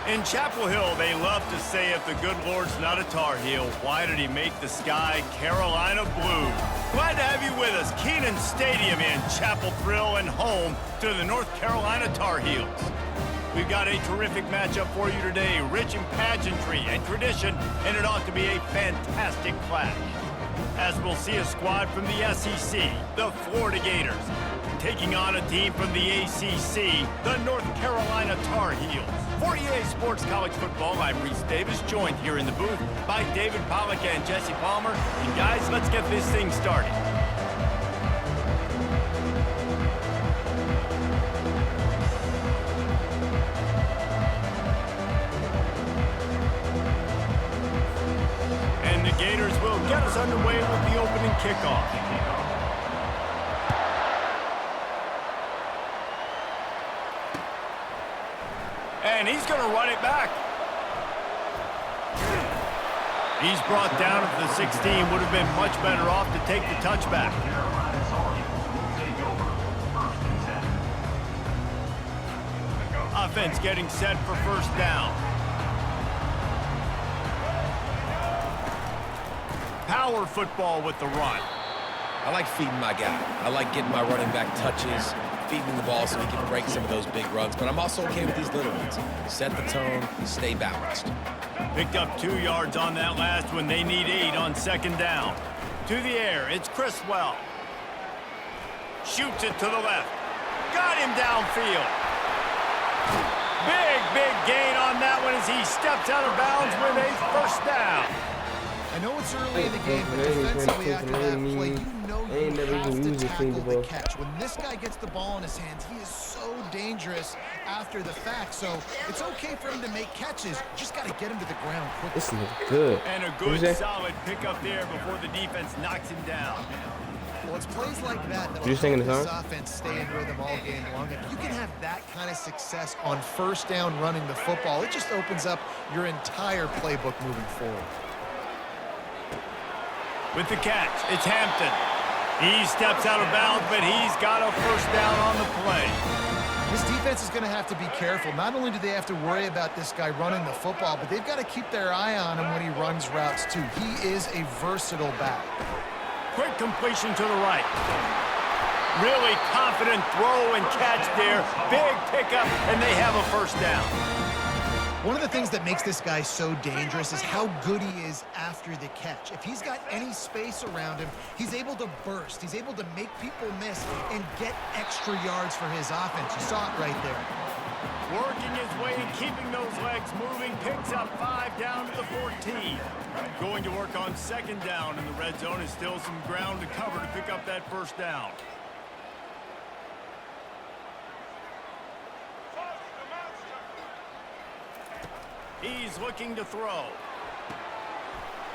In Chapel Hill, they love to say if the good Lord's not a Tar Heel, why did he make the sky Carolina blue? Glad to have you with us. Kenan Stadium in Chapel Thrill and home to the North Carolina Tar Heels. We've got a terrific matchup for you today, rich in pageantry and tradition, and it ought to be a fantastic clash. As we'll see a squad from the SEC, the Florida Gators, taking on a team from the ACC, the North Carolina Tar Heels. For EA Sports College Football, I'm Reese Davis, joined here in the booth by David Pollack and Jesse Palmer. And guys, let's get this thing started. And the Gators will get us underway with the opening kickoff. And he's going to run it back. He's brought down at the 16. Would have been much better off to take the touchback. Offense getting set for first down. Power football with the run. I like feeding my guy. I like getting my running back touches, feeding the ball so he can break some of those big runs, but I'm also okay with these little ones. Set the tone, stay balanced. Picked up 2 yards on that last one. They need 8 on second down. To the air, it's Criswell. Shoots it to the left. Got him downfield. Big gain on that one as he steps out of bounds with a first down. I know it's early in the game, but defensively after that play, you know you have to tackle the catch. When this guy gets the ball in his hands, he is so dangerous after the fact. So it's okay for him to make catches. You just got to get him to the ground quickly. This is good. And a good, solid pickup there before the defense knocks him down. Well, it's plays like that that You will singing help the this song? offense stay in rhythm all game long. If you can have that kind of success on first down running the football, it just opens up your entire playbook moving forward. With the catch, it's Hampton. He steps out of bounds, but he's got a first down on the play. This defense is going to have to be careful. Not only do they have to worry about this guy running the football, but they've got to keep their eye on him when he runs routes too. He is a versatile back. Quick completion to the right. Really confident throw and catch there. Big pickup, and they have a first down. One of the things that makes this guy so dangerous is how good he is after the catch. If he's got any space around him, he's able to burst. He's able to make people miss and get extra yards for his offense. You saw it right there. Working his way and keeping those legs moving. Picks up 5 down to the 14. Going to work on second down, and the red zone is still some ground to cover to pick up that first down. He's looking to throw.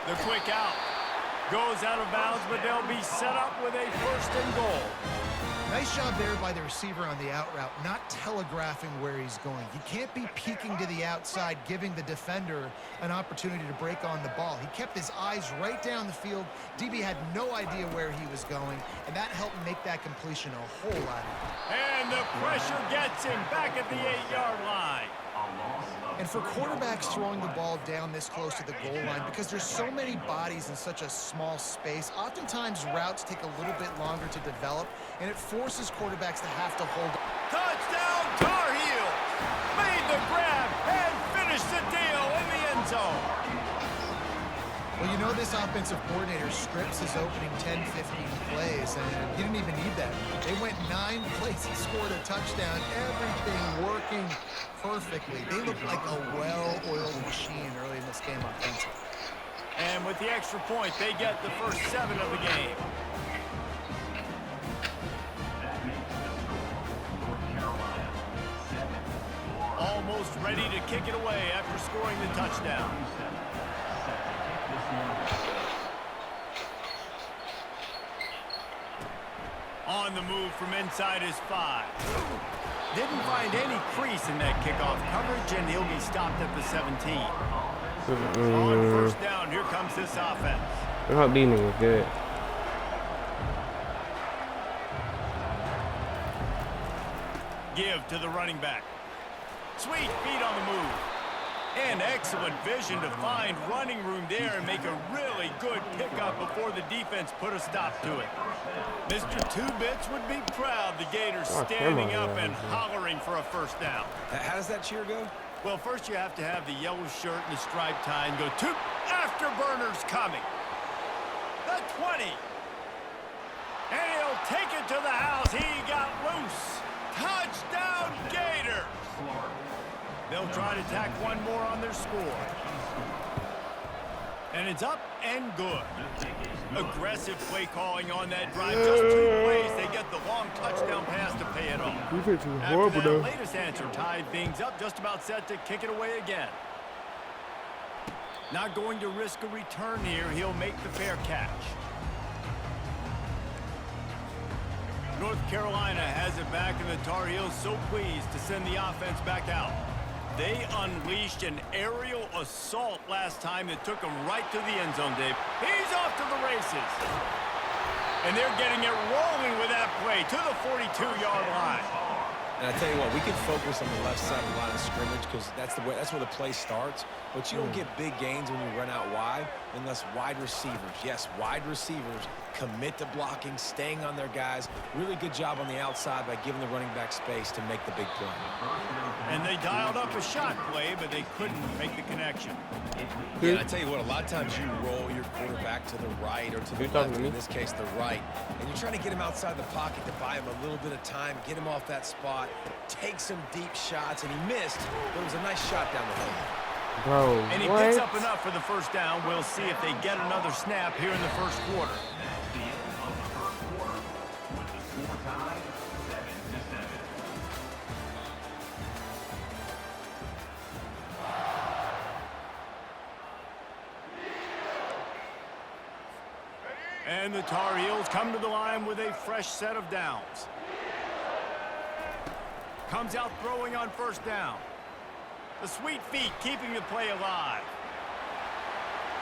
The quick out. Goes out of bounds, but they'll be set up with a first and goal. Nice job there by the receiver on the out route, not telegraphing where he's going. He can't be peeking to the outside, giving the defender an opportunity to break on the ball. He kept his eyes right down the field. DB had no idea where he was going, and that helped make that completion a whole lot easier. And the pressure gets him back at the 8-yard line. And for quarterbacks throwing the ball down this close to the goal line, because there's so many bodies in such a small space, oftentimes routes take a little bit longer to develop, and it forces quarterbacks to have to hold. Touchdown, Tar Heels! Made the grab and finished the deal in the end zone. Well, you know this offensive coordinator scripts his opening 10, 15 plays, and he didn't even need that. They went 9 plays and scored a touchdown. Everything working perfectly. They look like a well-oiled machine early in this game offensively. And with the extra point, they get the first 7 of the game. Almost ready to kick it away after scoring the touchdown. On the move from inside his 5. Didn't find any crease in that kickoff coverage, and he'll be stopped at the 17. On first down, here comes this offense. I hope these niggas good. Give to the running back. Sweet feet on the move. And excellent vision to find running room there and make a really good pickup before the defense put a stop to it. Mr. Two-Bits would be proud the Gators standing up and hollering for a first down. How does that cheer go? Well, first you have to have the yellow shirt and the striped tie and go two afterburners coming. The 20. And he'll take it to the house. He got loose. Touchdown, Gators. They'll try to tack one more on their score. And it's up and good. Aggressive play calling on that drive. Just 2 plays, they get the long touchdown pass to pay it off. After that latest answer tied things up, just about set to kick it away again. Not going to risk a return here. He'll make the fair catch. North Carolina has it back, and the Tar Heels so pleased to send the offense back out. They unleashed an aerial assault last time that took them right to the end zone, Dave. He's off to the races. And they're getting it rolling with that play to the 42-yard line. And I tell you what, we can focus on the left side of the line of scrimmage because that's where the play starts. But you don't get big gains when you run out wide unless wide receivers, yes, wide receivers, commit to blocking, staying on their guys. Really good job on the outside by giving the running back space to make the big play. And they dialed up a shot play, but they couldn't make the connection. Yeah, and I tell you what, a lot of times you roll your quarterback to the right or to the left, in this case the right, and you're trying to get him outside the pocket to buy him a little bit of time, get him off that spot, take some deep shots, and he missed, but it was a nice shot down the field. Bro, and he picks up enough for the first down. We'll see if they get another snap here in the first quarter. And the Tar Heels come to the line with a fresh set of downs. Comes out throwing on first down. The sweet feet keeping the play alive.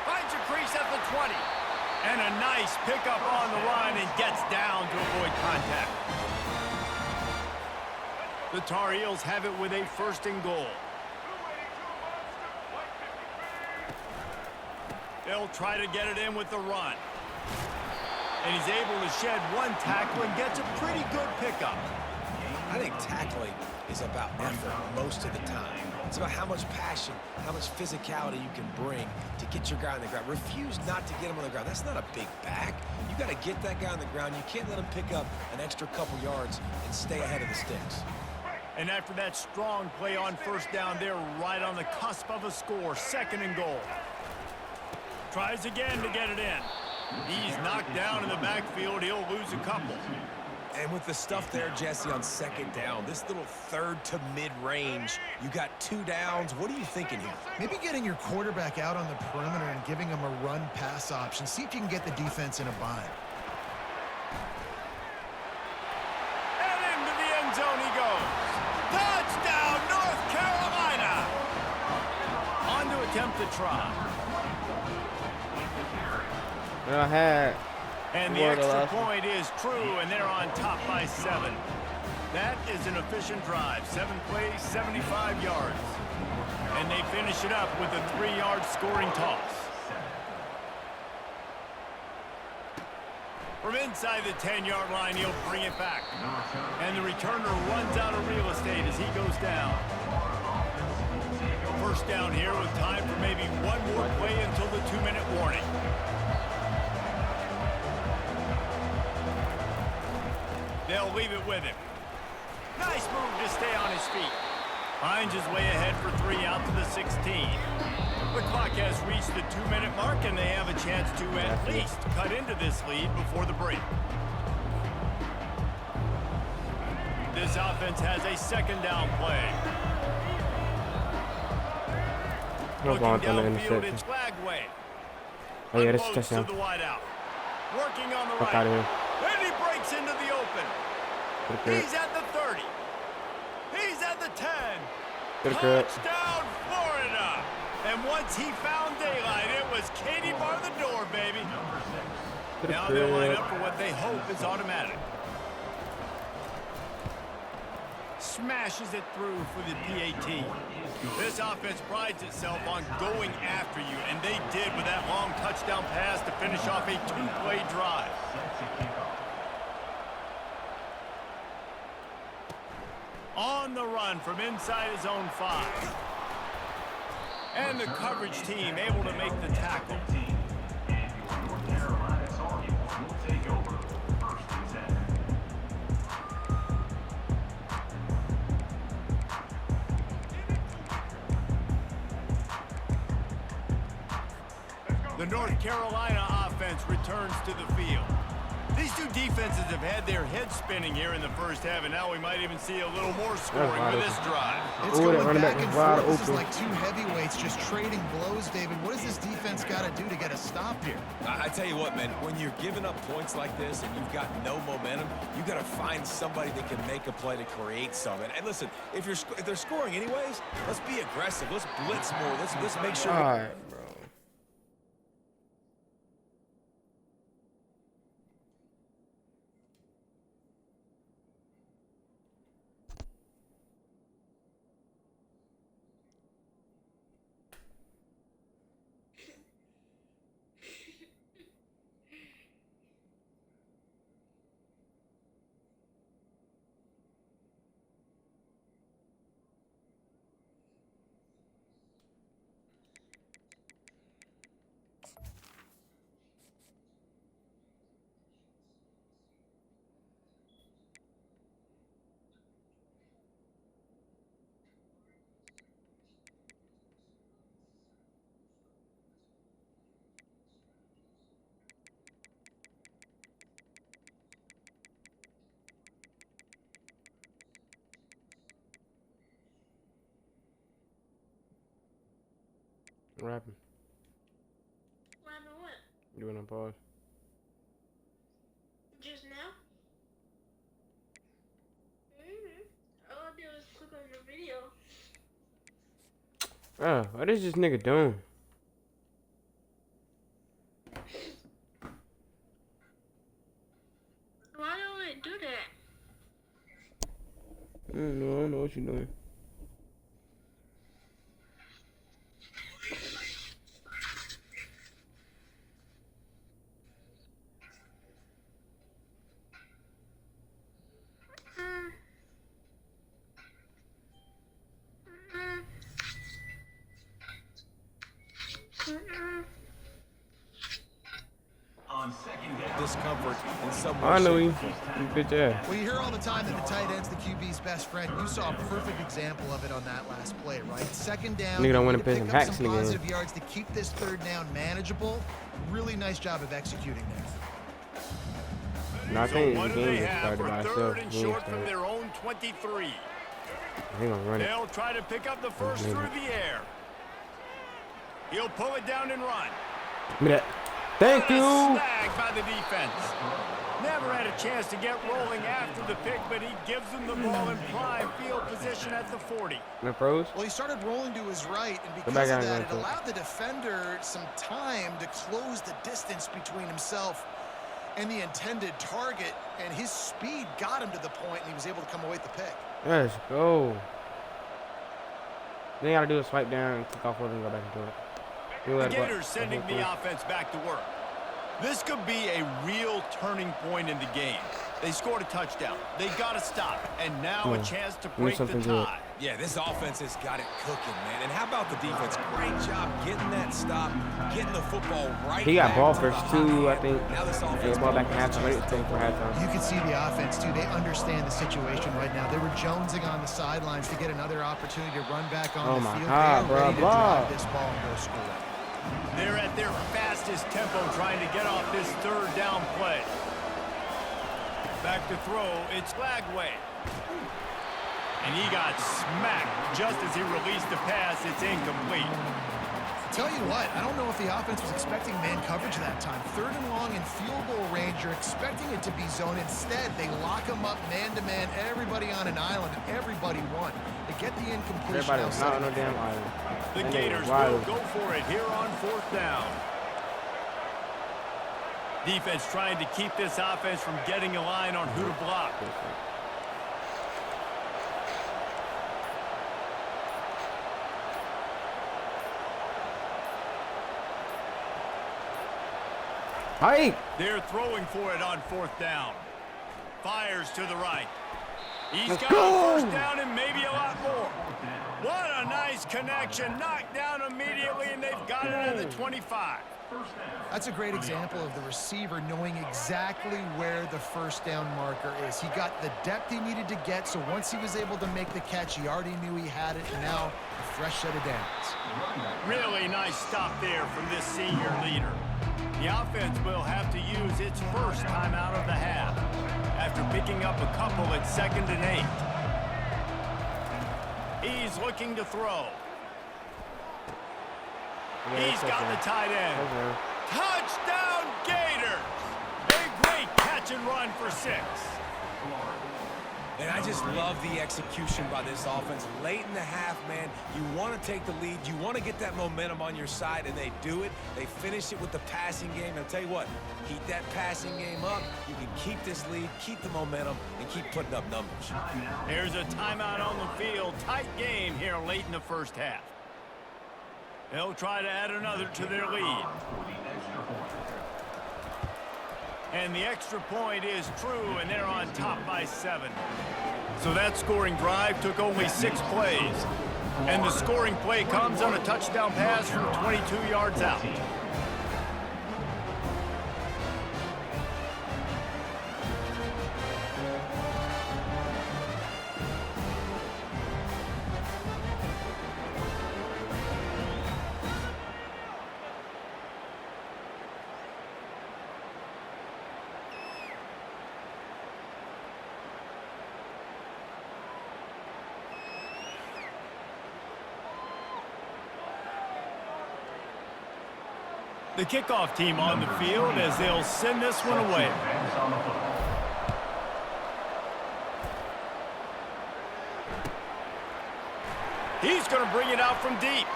Finds a crease at the 20. And a nice pickup on the line and gets down to avoid contact. The Tar Heels have it with a first and goal. They'll try to get it in with the run. And he's able to shed one tackle and gets a pretty good pickup. I think tackling is about effort most of the time. It's about how much passion, how much physicality you can bring to get your guy on the ground. Refuse not to get him on the ground. That's not a big back. You got to get that guy on the ground. You can't let him pick up an extra couple yards and stay ahead of the sticks. And after that strong play on first down, they're right on the cusp of a score. Second and goal. Tries again to get it in. He's knocked down in the backfield. He'll lose a couple. And with the stuff there, Jesse, on second down, this little third to mid-range, you got 2 downs. What are you thinking here? Maybe getting your quarterback out on the perimeter and giving him a run-pass option. See if you can get the defense in a bind. And into the end zone he goes. Touchdown, North Carolina! On to attempt the try. And the extra point is true, and they're on top by 7. That is an efficient drive. 7 plays, 75 yards. And they finish it up with a 3-yard scoring toss. From inside the 10-yard line, he'll bring it back. And the returner runs out of real estate as he goes down. First down here with time for maybe one more play until the 2-minute warning. They'll leave it with him. Nice move to stay on his feet. Finds his way ahead for 3 out to the 16. The clock has reached the 2-minute mark, and they have a chance to at least cut into this lead before the break. This offense has a second down play. Looking downfield, it's Flagway. Oh yeah, this is Unloads to touchdown. the wideout. Working on the Fuck out of right. here. And he breaks into the open. He's at the 30. He's at the 10. Touchdown, Florida. And once he found daylight, it was Katie bar the door, baby. Now they'll line up for what they hope is automatic. smashes it through for the PAT. This offense prides itself on going after you, and they did with that long touchdown pass to finish off a two-play drive. On the run from inside his own 5. And the coverage team able to make the tackle. The North Carolina offense returns to the field. These two defenses have had their heads spinning here in the first half, and now we might even see a little more scoring with this drive. It's going back and forth. This is like two heavyweights just trading blows, David. What does this defense got to do to get a stop here? I tell you what, man, when you're giving up points like this and you've got no momentum, you got to find somebody that can make a play to create something. And listen, if they're scoring anyways, let's be aggressive. Let's blitz more. Let's make sure. All right, bro. What happened? What happened what? You went on pause. Just now? All I did was click on the video. Oh, what is this nigga doing? Why don't it do that? I don't know what you're doing. Discomfort in some way. I know shape, you. or form. You bitch ass. Well, you hear all the time that the tight end's the QB's best friend. You saw a perfect example of it on that last play, right? Second down, Nigga don't wanna you pay pick some up hacks some again. positive yards to keep this third down manageable. Really nice job of executing there. No, I So think what the do game they just have started for by itself. third and He ain't short from started. their own 23? He gonna run it. They'll try to pick up the first Maybe. through the air. He'll pull it down and run. Give me that. Thank What a you. snag by the defense. Never had a chance to get rolling after the pick, but he gives them the ball in prime field position at the 40. No froze? Well, he started rolling to his right, and back because out of and that, it go for it. allowed the defender some time to close the distance between himself and the intended target, and his speed got him to the point, and he was able to come away with the pick. Let's go. Then you gotta do a swipe down and kick off over and go back into it. You The let it go. Gators sending the offense back to work. This could be a real turning point in the game. They scored a touchdown. They got to stop. And now a chance to break the something good. tie. Yeah, this offense has got it cooking, man. And how about the defense? Great job getting that stop, getting the football right. He got back ball to first the too, hot I think. hand. Now this Yeah, offense ball back in just halftime. Ready to take for halftime. You can see the offense, too. They understand the situation right now. They were jonesing on the sidelines to get another opportunity to run back on Oh the my field. God, They are ready bro, to ball. drive this ball and go score. They're at their fastest tempo trying to get off this third down play. Back to throw, it's Flagway. And he got smacked just as he released the pass. It's incomplete. Tell you what, I don't know if the offense was expecting man coverage that time. Third and long in field goal range, you're expecting it to be zone. Instead, they lock them up man-to-man, everybody on an island, and everybody won. They get the incompletion. Everybody was not on no outside. damn island. The And they Gators were wild. will go for it here on fourth down. Defense trying to keep this offense from getting a line on who to block. Hey! They're throwing for it on 4th down. Fires to the right. He's Let's got go. a 1st down and maybe a lot more. What a nice connection. Knocked down immediately, and they've got it at the 25. That's a great example of the receiver knowing exactly where the 1st down marker is. He got the depth he needed to get, so once he was able to make the catch, he already knew he had it, and now a fresh set of downs. Really nice stop there from this senior leader. The offense will have to use its first timeout of the half after picking up a couple at 2nd and 8. He's looking to throw. He's got the tight end. Okay. Touchdown Gators! A great catch and run for 6. And I just love the execution by this offense. Late in the half, man, you want to take the lead. You want to get that momentum on your side, and they do it. They finish it with the passing game. I'll tell you what, keep that passing game up. You can keep this lead, keep the momentum, and keep putting up numbers. There's a timeout on the field. Tight game here late in the 1st half. They'll try to add another to their lead. And the extra point is true, and they're on top by 7. So that scoring drive took only 6 plays. And the scoring play comes on a touchdown pass from 22 yards out. The kickoff team on the field as they'll send this one away. He's going to bring it out from deep.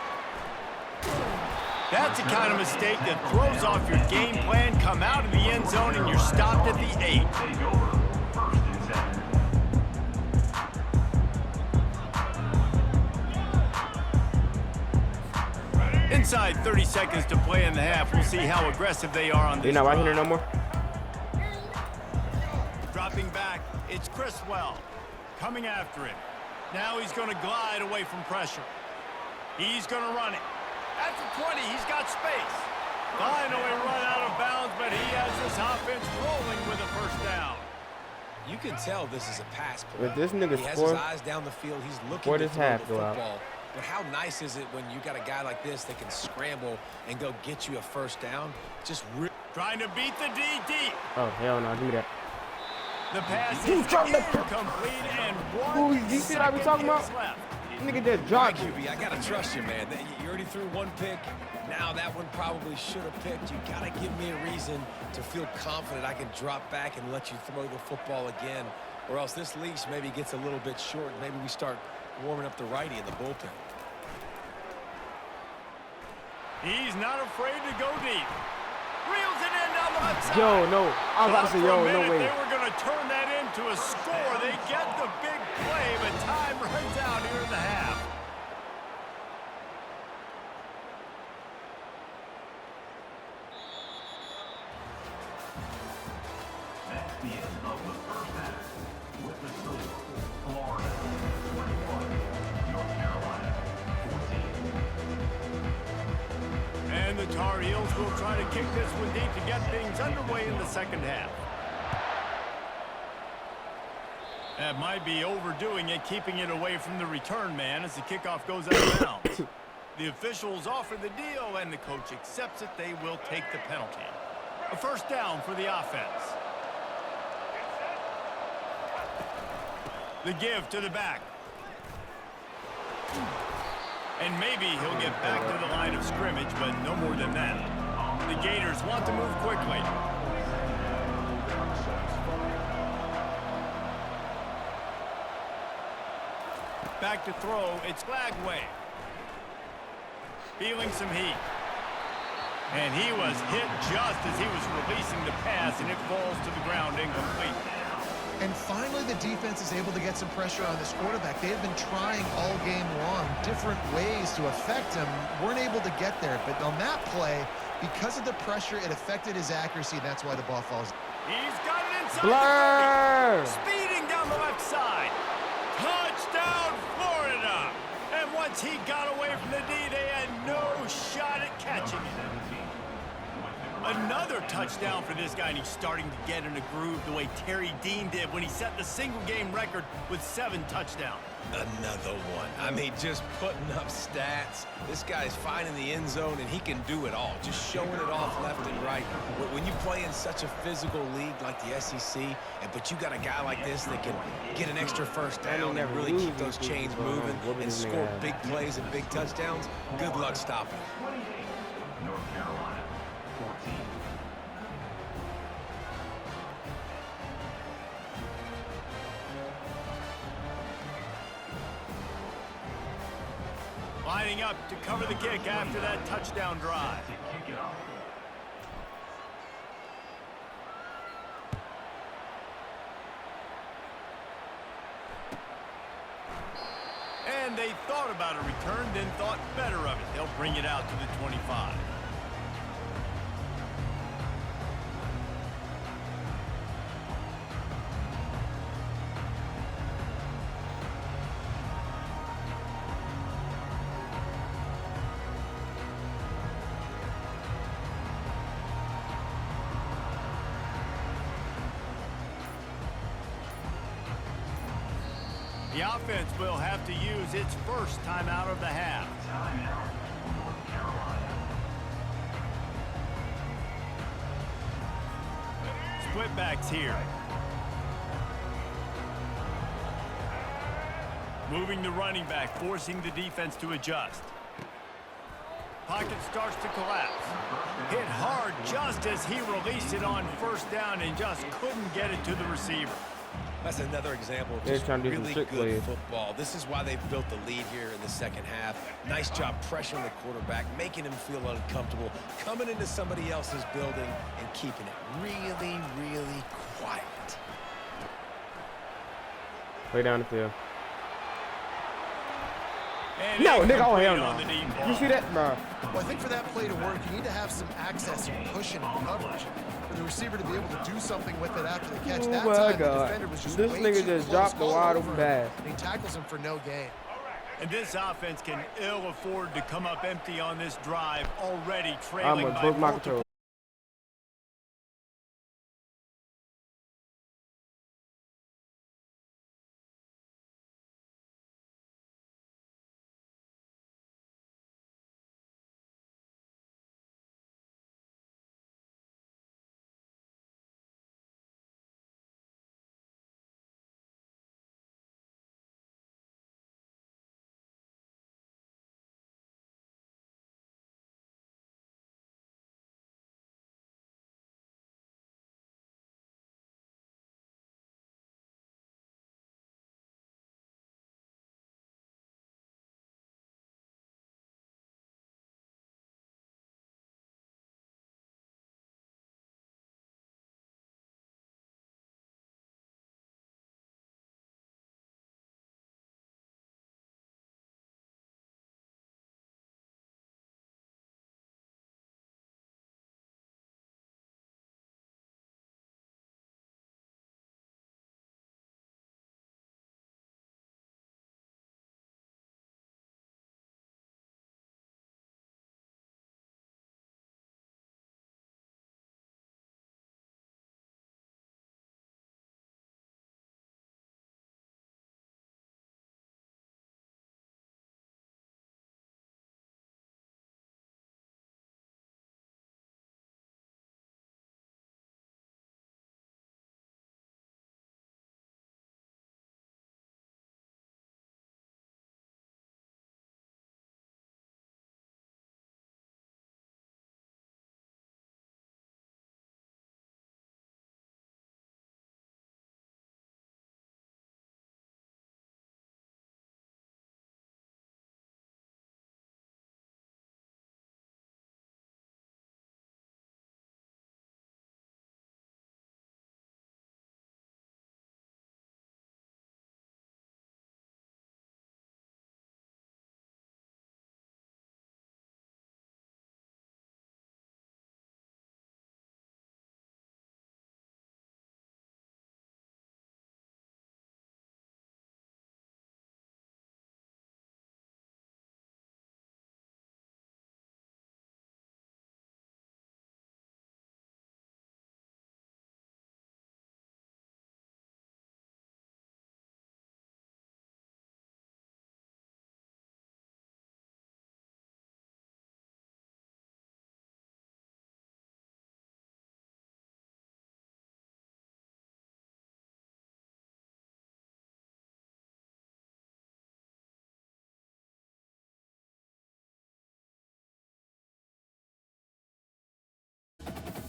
That's the kind of mistake that throws off your game plan. Come out of the end zone and you're stopped at the 8. Inside 30 seconds to play in the half. We'll see how aggressive they are on this. You're not right drive. here no more? Dropping back, it's Criswell coming after him. Now he's going to glide away from pressure. He's going to run it. At the 20, he's got space. Finally run out of bounds, but he has this offense rolling with a 1st down. You can tell this is a pass play. If this nigga He has score his eyes down the field. He's looking before to this throw half the go out. football. But how nice is it when you got a guy like this that can scramble and go get you a 1st down? Just Trying to beat the D deep. Oh, hell no. Give me that. The pass is incomplete and Ooh, one you see what I was talking about? seconds left. Nigga just dropped you. QB, I got to trust you, man. You already threw 1 pick. Now that one probably should have picked. You got to give me a reason to feel confident I can drop back and let you throw the football again. Or else this leash maybe gets a little bit short. Maybe we start warming up the righty in the bullpen. He's not afraid to go deep. Reels it in down the left side. Yo, no. I was about to say, yo, no way. They were going to turn that into a score. They get the big play, but time runs out here in the half. That's the end of the 1st half. With the score, Florida 21, North Carolina 14. And the Tar Heels will try to kick this one deep to get things underway in the 2nd half. That might be overdoing it, keeping it away from the return man as the kickoff goes out of bounds. The officials offer the deal, and the coach accepts it. They will take the penalty. A 1st down for the offense. The give to the back. And maybe he'll get back to the line of scrimmage, but no more than that. The Gators want to move quickly. Back to throw, it's Flagway. Feeling some heat. And he was hit just as he was releasing the pass, and it falls to the ground incomplete. And finally, the defense is able to get some pressure on this quarterback. They've been trying all game long different ways to affect him. Weren't able to get there. But on that play, Because of the pressure, it affected his accuracy. That's why the ball falls. He's got it inside Blur. the 30. Speeding down the left side. Touchdown, Florida. And once he got away from the D, they had no shot at catching it. Another touchdown for this guy, and he's starting to get in a groove the way Terry Dean did when he set the single-game record with 7 touchdowns. Another one. I mean, just putting up stats. This guy's finding the end zone, and he can do it all. Just showing it off left and right. When you play in such a physical league like the SEC, but you got a guy like this that can get an extra first down and really keep those chains moving and score big plays and big touchdowns, good luck stopping. 28, North Carolina, 14. Lining up to cover the kick after that touchdown drive. To kick it off. And they thought about a return, then thought better of it. They'll bring it out to the 25. The offense will have to use its first timeout of the half. Timeout, North Carolina. Split backs here. Moving the running back, forcing the defense to adjust. Pocket starts to collapse. Hit hard just as he released it on first down and just couldn't get it to the receiver. That's another example of They're just trying to do some really trick good plays. football. This is why they've built the lead here in the second half. Nice job pressuring the quarterback, making him feel uncomfortable, coming into somebody else's building and keeping it really, really quiet. Play down the field. And No, nigga, oh incomplete hell on the no. deep You ball. see that, bro? Well, I think for that play to work, you need to have some access and pushing and coverage. For the receiver to be able to do something with it after the catch. Oh That my time, the God. defender was just This way nigga too just close, dropped the all wide over open him, pass. and he tackles him for no gain. And this offense can ill afford to come up empty on this drive, already I'm trailing gonna by broke my multiple control.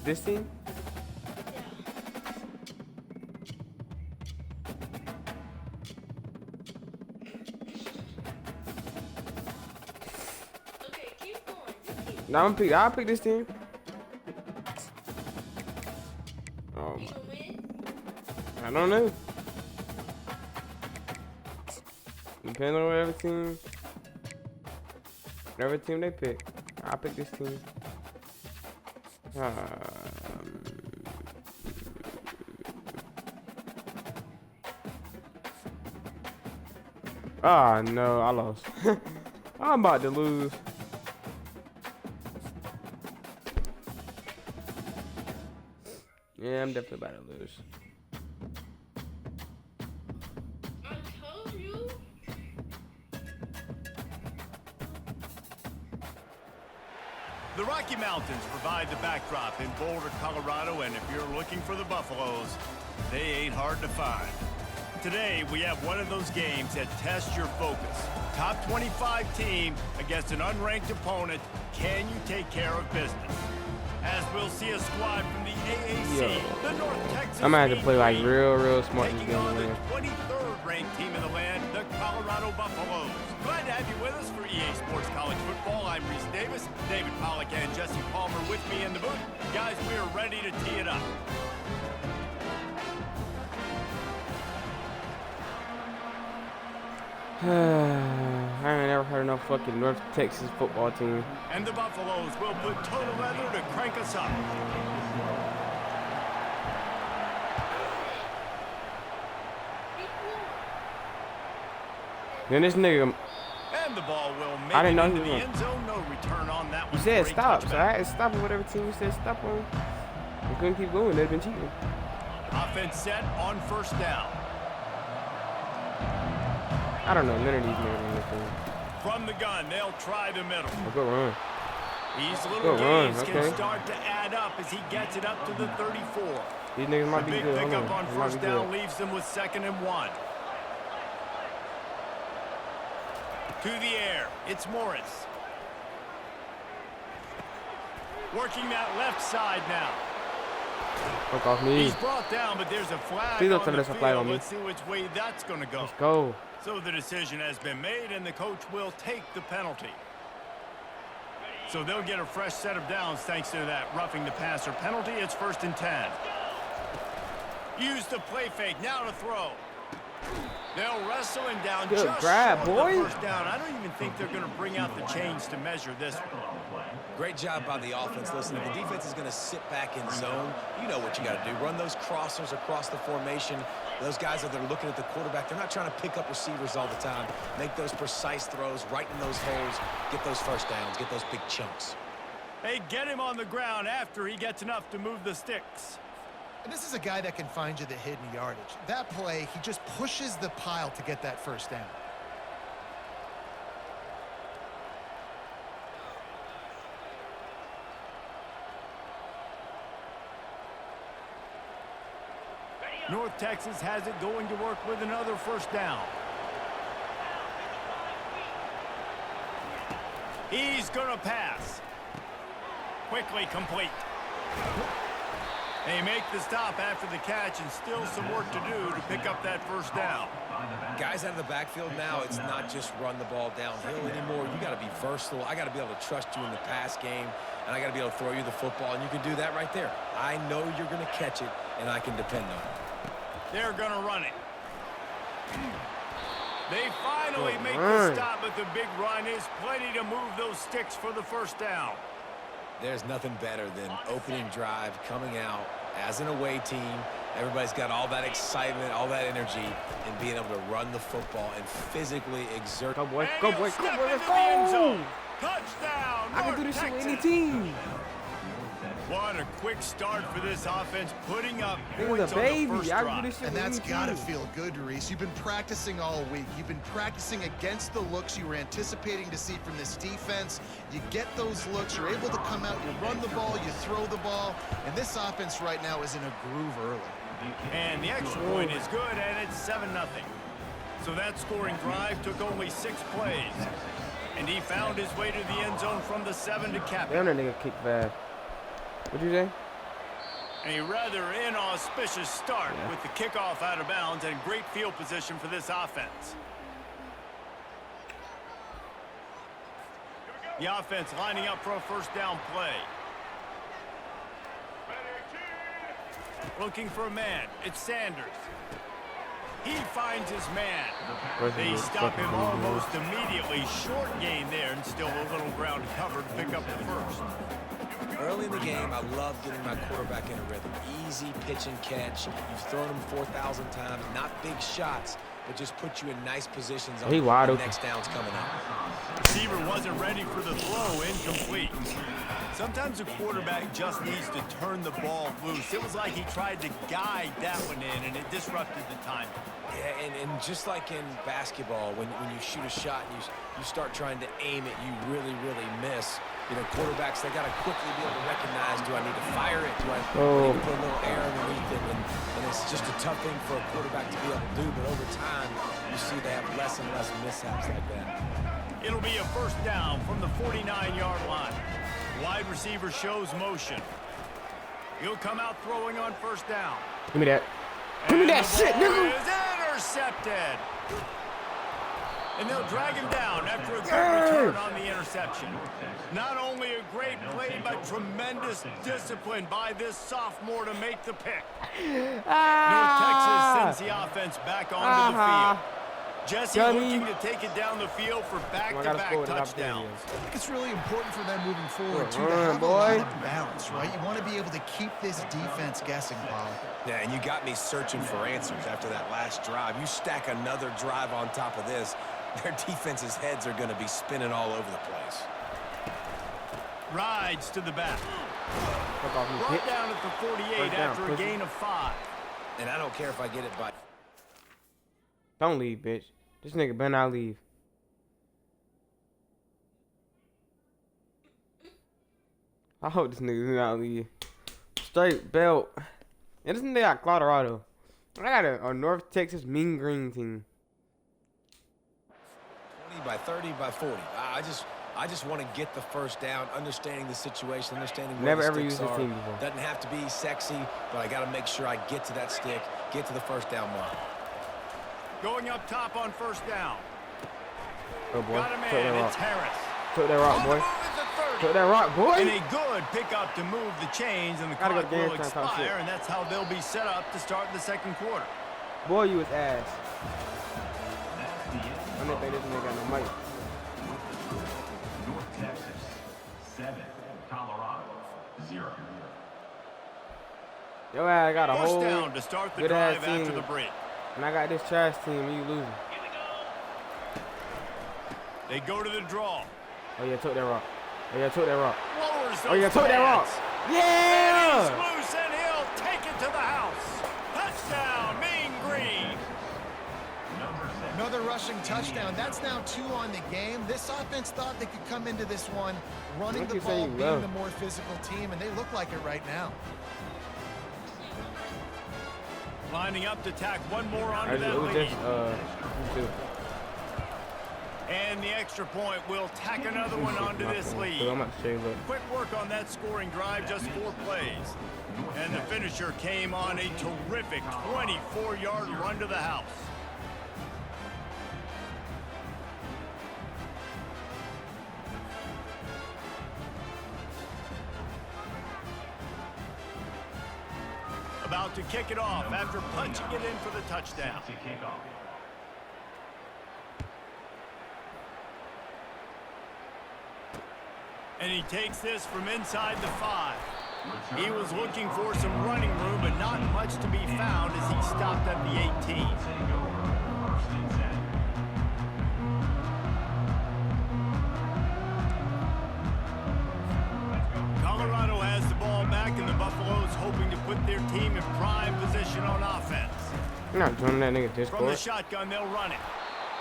This team? Okay, keep going. Just keep. No, I'll pick this team. Oh, You gonna win? I don't know. Depending on whatever team they pick, I'll pick this team. Ah, no, I lost. I'm about to lose. Yeah, I'm definitely about to lose. I told you. The Rocky Mountains provide the backdrop in Boulder, Colorado, and if you're looking for the Buffaloes, they ain't hard to find. Today, we have one of those games that tests your focus. Top 25 team against an unranked opponent. Can you take care of business? As we'll see a squad from the AAC, the North Texas. I'm gonna have to play like real smart this taking game. on the Man. 23rd ranked team in the land, the Colorado Buffaloes. Glad to have you with us for EA Sports College Football. I'm Reese Davis, David Pollack and Jesse Palmer with me in the booth. Guys, we are ready to tee it up. I ain't never heard of no fucking North Texas football team. And the Buffaloes will put total leather to crank us up. Keep going. Then this nigga, And the ball will make I didn't know it into he the was end zone. No return on that you one. said Great stop, so touchback. I had to stop on whatever team you said stop on. We couldn't keep going, they'd been cheating. Offense set on first down. I don't know, none of these niggas on this team. From the gun, they'll try the middle. Oh, good run. These little Good run, gains okay. can start to add up as he gets it up to the 34. These niggas The might be big good. Hold pickup on. on They might first be down good. leaves them with 2nd and 1. To the air, it's Morris. Working that left side now. Fuck off me. He's brought down, but there's a flag Please don't on tell me the there's a flag field. on me. Let's see which way that's going to go. Let's go. So the decision has been made, and the coach will take the penalty. So they'll get a fresh set of downs thanks to that roughing the passer penalty. It's 1st and 10. Use the play fake. Now to throw. They'll wrestle him down. Good just grab, short of boy. the first down. I don't even think they're going to bring out the chains to measure this one. Great job by the offense. Listen, if the defense is going to sit back in zone, you know what you got to do. Run those crossers across the formation. Those guys that are looking at the quarterback, they're not trying to pick up receivers all the time. Make those precise throws, right in those holes, get those first downs, get those big chunks. Hey, get him on the ground after he gets enough to move the sticks. And this is a guy that can find you the hidden yardage. That play, he just pushes the pile to get that first down. North Texas has it going to work with another first down. He's going to pass. Quickly complete. They make the stop after the catch and still some work to do to pick up that first down. Guys out of the backfield now, it's not just run the ball downhill anymore. You got to be versatile. I got to be able to trust you in the pass game, and I got to be able to throw you the football, and you can do that right there. I know you're going to catch it, and I can depend on it. They're going to run it. They finally Good make run. the stop, but the big run is plenty to move those sticks for the first down. There's nothing better than opening drive, coming out as an away team. Everybody's got all that excitement, all that energy, and being able to run the football and physically exert. Go boy, And go he'll boy, step go boy, let's into the end go! zone. Touchdown, I can North do this shit with any Texas. team. What a quick start for this offense, putting up Nigga's points a on the baby. first I can drive. do this shit And with that's any got to team. feel good, Reese. You've been practicing all week. You've been practicing against the looks you were anticipating to see from this defense. You get those looks. You're able to come out. You run the ball. You throw the ball. And this offense right now is in a groove early. And the extra point is good, and it's 7-0. So that scoring drive took only 6 plays. And he found his way to the end zone from the 7 to cap it. Damn, that nigga kick fast. What'd you say? A rather inauspicious start with the kickoff out of bounds and great field position for this offense. The offense lining up for a first down play. Looking for a man. It's Sanders. He finds his man. They stop him almost immediately. Short gain there and still a little ground to cover to pick up the first. Early in the game, I love getting my quarterback in a rhythm. Easy pitch and catch. You've thrown him 4,000 times. Not big shots, but just put you in nice positions on the next downs coming up. Receiver wasn't ready for the throw. Incomplete. Sometimes a quarterback just needs to turn the ball loose. It was like he tried to guide that one in, and it disrupted the timing. Yeah, and just like in basketball, when you shoot a shot and you start trying to aim it, you really miss. You know, quarterbacks, they got to quickly be able to recognize, do I need to fire it? Do I need to put a little air underneath it? And it's just a tough thing for a quarterback to be able to do, but over time, you see they have less and less mishaps like that. It'll be a first down from the 49-yard line. Wide receiver shows motion. He'll come out throwing on first down. Give me that. Give me that shit, nigga. Is intercepted. And they'll drag him down after a good return on the interception. Not only a great play, but tremendous discipline by this sophomore to make the pick. North Texas sends the offense back onto the field. Jesse looking to take it down the field for back-to-back touchdowns. I think it's really important for them moving forward, too, to have a lot of balance, right? You want to be able to keep this defense guessing, Paul. Yeah, and you got me searching for answers after that last drive. You stack another drive on top of this, their defense's heads are going to be spinning all over the place. Rides to the back. Brought down at the 48 after a gain of 5. And I don't care if I get it by... Don't leave, bitch. This nigga better not leave. I hope this nigga do not leave. Straight belt. And this nigga got Colorado. I got a North Texas mean green team. 20 by 30 by 40. I just want to get the first down, understanding the situation, understanding where Never the ever sticks used this are. team before. Doesn't have to be sexy, but I got to make sure I get to that stick, get to the first down mark. Going up top on first down. Oh boy. Got a man, it's Harris. Took that rock, boy. Took that rock, boy. And a good pickup to move the chains, and the clock will expire, and that's how they'll be set up to start the second quarter. Boy, you was ass. That's the end. I don't think this nigga got no money. North Texas 7, Colorado 0. Yo, I got a First whole down to start the good drive ass after team. the break. And I got this trash team, and you losing. They go to the draw. Oh yeah, took that rock. Oh yeah, took that rock. Lowers Oh yeah, took that rock. And Yeah! he's loose, and he'll take it to the house. Touchdown, Mean Green. Another rushing touchdown. That's now 2 on the game. This offense thought they could come into this one running the ball, being the more physical team, and they look like it right now. Lining up to tack one more onto that lead. And the extra point will tack another one onto this lead. Quick work on that scoring drive, just 4 plays. And the finisher came on a terrific 24-yard run to the house. About to kick it off after punching it in for the touchdown. To kick off. And he takes this from inside the 5. He was looking for some running room, but not much to be found as he stopped at the 18. First and 10. Colorado has the ball back, and the Buffaloes hoping to put their team in prime position on offense. I'm not joining that nigga Discord. From the shotgun, they'll run it.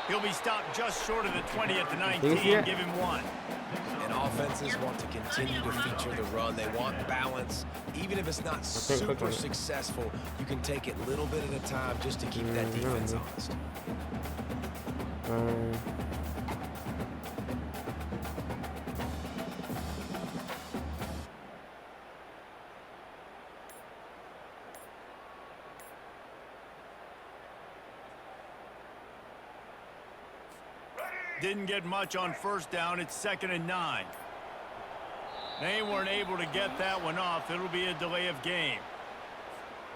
He'll be stopped just short of the 20 at the 19, give him 1. And offenses want to continue to feature the run. They want balance. Even if it's not super successful, you can take it a little bit at a time just to keep that defense honest. didn't get much on first down. It's 2nd and 9. They weren't able to get that one off. It'll be a delay of game.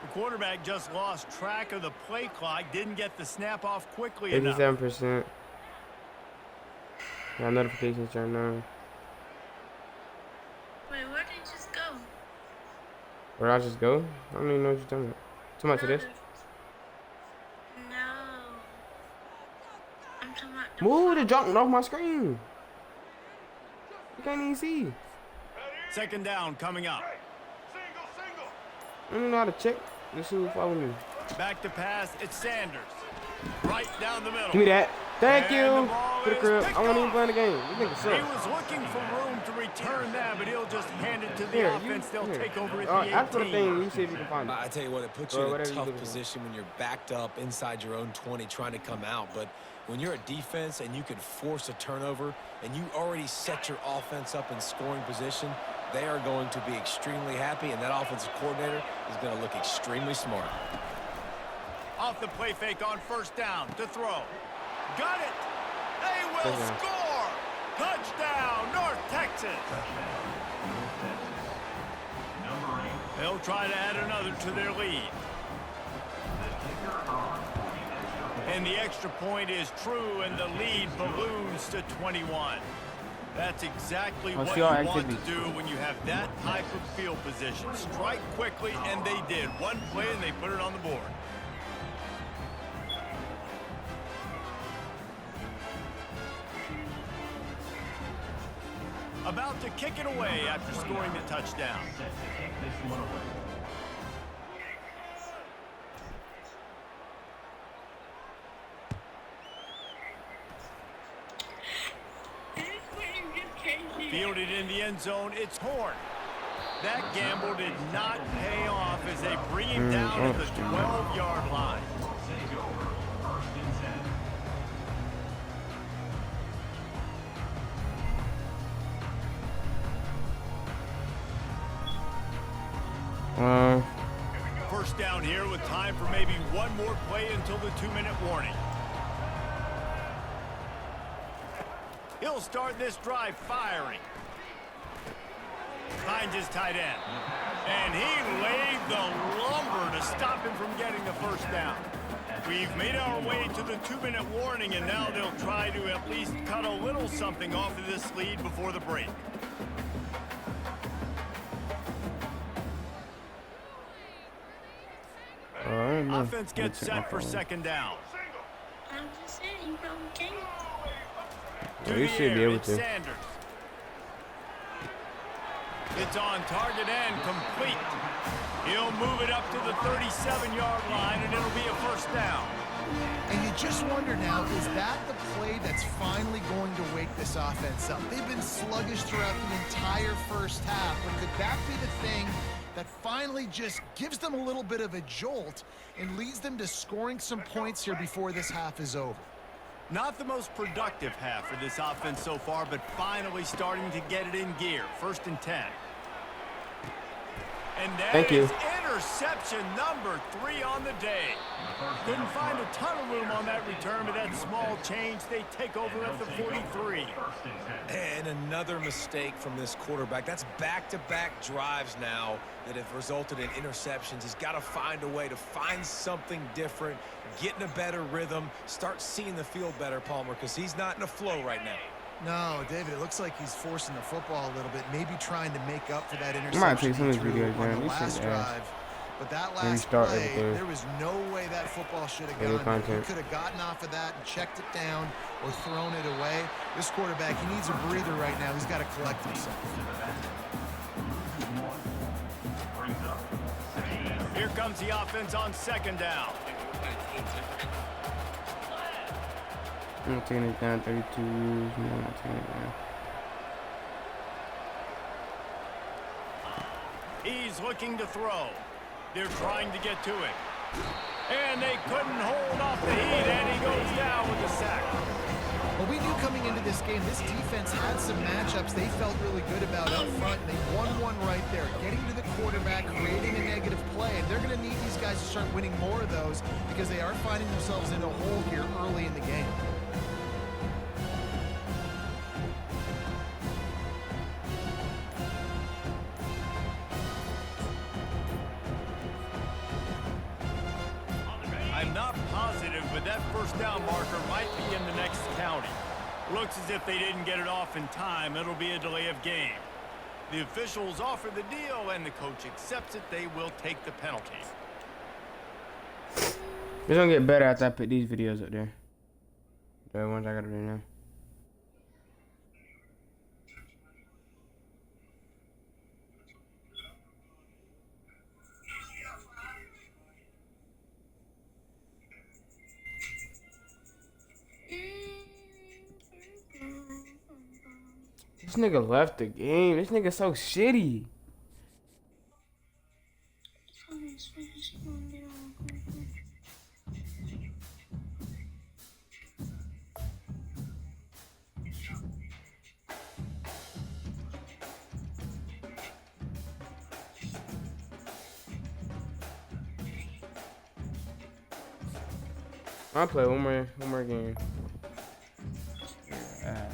The quarterback just lost track of the play clock, didn't get the snap off quickly enough. 87%. Got notifications turned on. Wait, where did you just go? Where'd I just go? I don't even know what you're talking about. Talking about to this? No. I'm talking about the Move the junk off my screen. You can't even see. 2nd down coming up. I don't know how to check. This who's following me. Back to pass, it's Sanders. Right down the middle. Give me that. Thank And you. the ball To the is crib. picked I won't even off. play the game. This nigga He suck. was looking for room to return that, but he'll just hand it to the Here, offense. They'll here. take over at the 18. After the thing, you see if you can find it. I tell you what, it puts Or you in a whatever you tough looking for. position when you're backed up inside your own 20 trying to come out. But when you're a defense and you can force a turnover and you already set your offense up in scoring position, they are going to be extremely happy, and that offensive coordinator is going to look extremely smart. Off the play fake on first down to throw. Got it. They will Touchdown. score. Touchdown, North Texas. Number 8. They'll try to add another to their lead. And the extra point is true, and the lead balloons to 21. That's exactly Let's what see you our want to activities. do when you have that type of field position. Strike quickly, and they did. One play, and they put it on the board. About to kick it away after scoring the touchdown. Set to kick this one away. This one is crazy. Fielded in the end zone, it's Horn. That gamble did not pay off as they bring him down at the 12-yard line. Take over. 1st and 10. First down here with time for maybe one more play until the 2-minute warning. He'll start this drive firing. Finds his tight end. And he laid the lumber to stop him from getting the first down. We've made our way to the 2-minute warning, and now they'll try to at least cut a little something off of this lead before the break. Offense gets set for 2nd down. I'm just saying, you probably can't. To you the should be air, able it's to. Sanders. It's on target and complete. He'll move it up to the 37-yard line, and it'll be a first down. And you just wonder now, is that the play that's finally going to wake this offense up? They've been sluggish throughout the entire first half, but could that be the thing that finally just gives them a little bit of a jolt and leads them to scoring some points here before this half is over? Not the most productive half for this offense so far, but finally starting to get it in gear. 1st and 10. And that Thank you. is interception number 3 on the day. Couldn't find a ton of room on that return, but that small change, they take over at the 43. And another mistake from this quarterback. That's back-to-back drives now that have resulted in interceptions. He's got to find a way to find something different, get in a better rhythm, start seeing the field better, Palmer, because he's not in a flow right now. No, David, it looks like he's forcing the football a little bit, maybe trying to make up for that I might take interception some of he these threw videos on down. the These shit last ass. drive. But that Maybe last start play, everything. there was no way that football should have Daily gone there. He content. could have gotten off of that and checked it down or thrown it away. This quarterback, he needs a breather right now. He's got to collect himself. Here comes the offense on 2nd down. I'm not taking it down 32. I'm not taking it down. He's looking to throw. They're trying to get to it. And they couldn't hold off the heat, and he goes down with a sack. Well, we knew coming into this game, this defense had some matchups they felt really good about up front. They won one right there, getting to the quarterback, creating a negative play. And they're going to need these guys to start winning more of those because they are finding themselves in a hole here early in the game. but that first down marker might be in the next county. Looks as if they didn't get it off in time. It'll be a delay of game. The officials offer the deal, and the coach accepts it. They will take the penalty. It's gonna get better after I put these videos up there. The ones I got up there now. This nigga left the game. This nigga so shitty. I'll play one more game. Ass.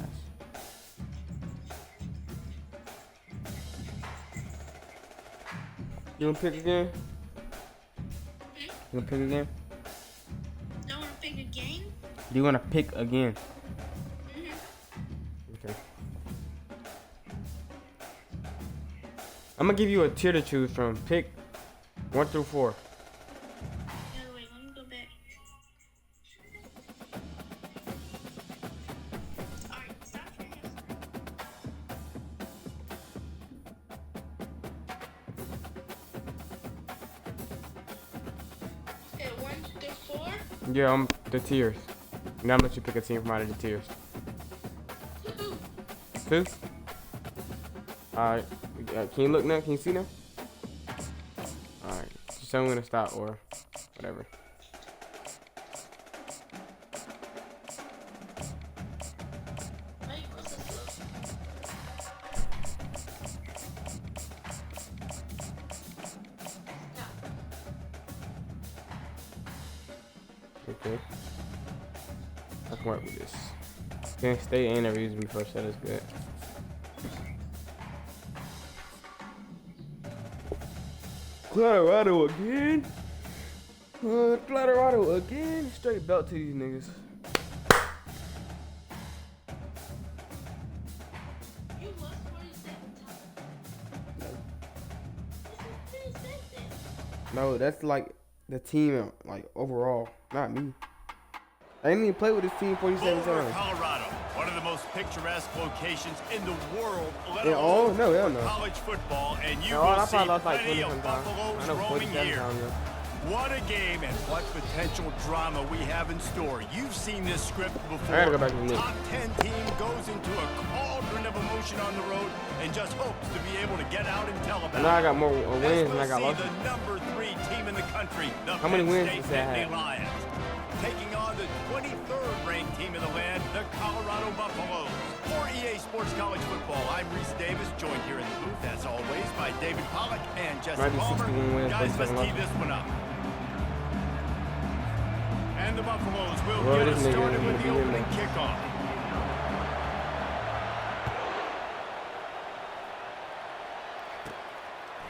You wanna pick again? You wanna pick again? Don't want to pick a game? Do you wanna pick again? Okay. I'm gonna give you a tier to choose from. Pick 1 through 4. No, wait, let me go back. Alright, stop trying to... Okay, 1 through 4? Yeah, I'm the tiers. Now I'm gonna let you pick a team from out of the tiers. 2? Alright. Can you look now? Can you see now? Alright. Just tell me when to stop or whatever. Wait, what's this? Okay. I can work with this. Can't stay in never used before, so that's good. Colorado again. Colorado again. Straight belt to these niggas. You lost 47 times. This is 37. No, that's like the team, like overall, not me. I didn't even play with this team 47 Boulder, times. Colorado, one of the most picturesque locations in the world, let Yeah, oh, alone no, hell for no. college football, and you No, I will see probably lost like plenty 20 of times. Buffaloes I know roaming 47 here. times. What a game and what potential drama we have in store. You've seen this script before. I gotta go back to the Knicks. Top 10 team goes into a cauldron of emotion on the road and just hopes to be able to get out and tell about Now I it. got more As wins we'll than I got see losses. the number 3 team in the country, the How many Penn wins State does that Nittany have? Lions, taking on the 23rd ranked team in the land, the Colorado Buffaloes. For EA Sports College Football, I'm Reese Davis, joined here in the booth, as always, by David Pollack and Jesse Might be Palmer. 61 wins, Guys, let's 37 tee this one up. And the Buffaloes will Well, get this us nigga started gonna with be the in opening there. kickoff.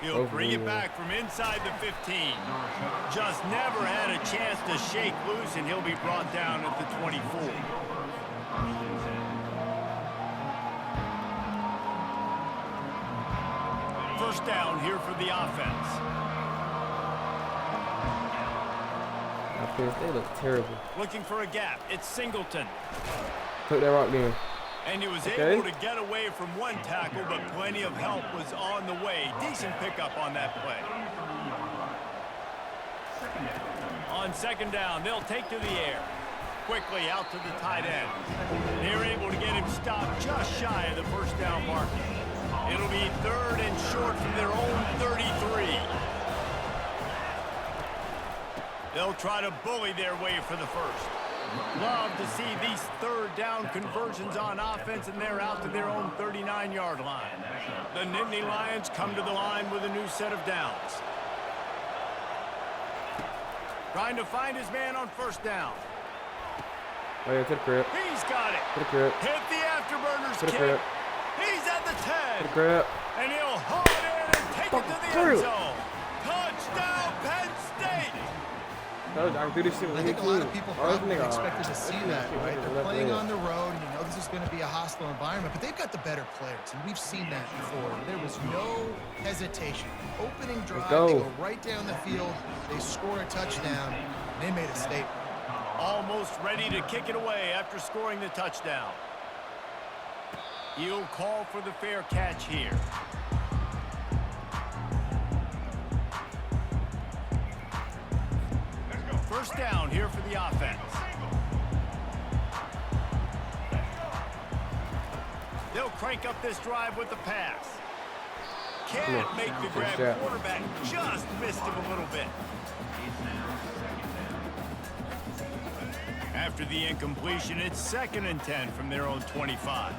He'll bring it back from inside the 15. Just never had a chance to shake loose, and he'll be brought down at the 24. First down here for the offense. They look terrible. Looking for a gap. It's Singleton. Took that rock then. And he was Okay. able to get away from one tackle, but plenty of help was on the way. Decent pickup on that play. On second down, they'll take to the air. Quickly out to the tight end. They're able to get him stopped just shy of the first down marker. It'll be 3rd and short from their own 33. They'll try to bully their way for the first. Love to see these 3rd down conversions on offense, and they're out to their own 39-yard line. The Nittany Lions come to the line with a new set of downs. Trying to find his man on first down. Oh yeah, to the crib. He's got it. To the crib. Hit the afterburners To the kick. crib. He's at the To the 10. crib. And he'll haul it in and take it to the Crib. end zone. Touchdown, Penn State. I can do this shit with I think a lot of people Oh, this probably nigga, expected to see that, right? They're left playing leg. on the road, and you know this is going to be a hostile environment, but they've got the better players, and we've seen that before. There was no hesitation. Opening drive, go. they go right down the field, they score a touchdown, and they made a statement. Almost ready to kick it away after scoring the touchdown. He'll call for the fair catch here. First down here for the offense. They'll crank up this drive with the pass. Can't make the grab. Quarterback just missed him a little bit. After the incompletion, it's 2nd and 10 from their own 25.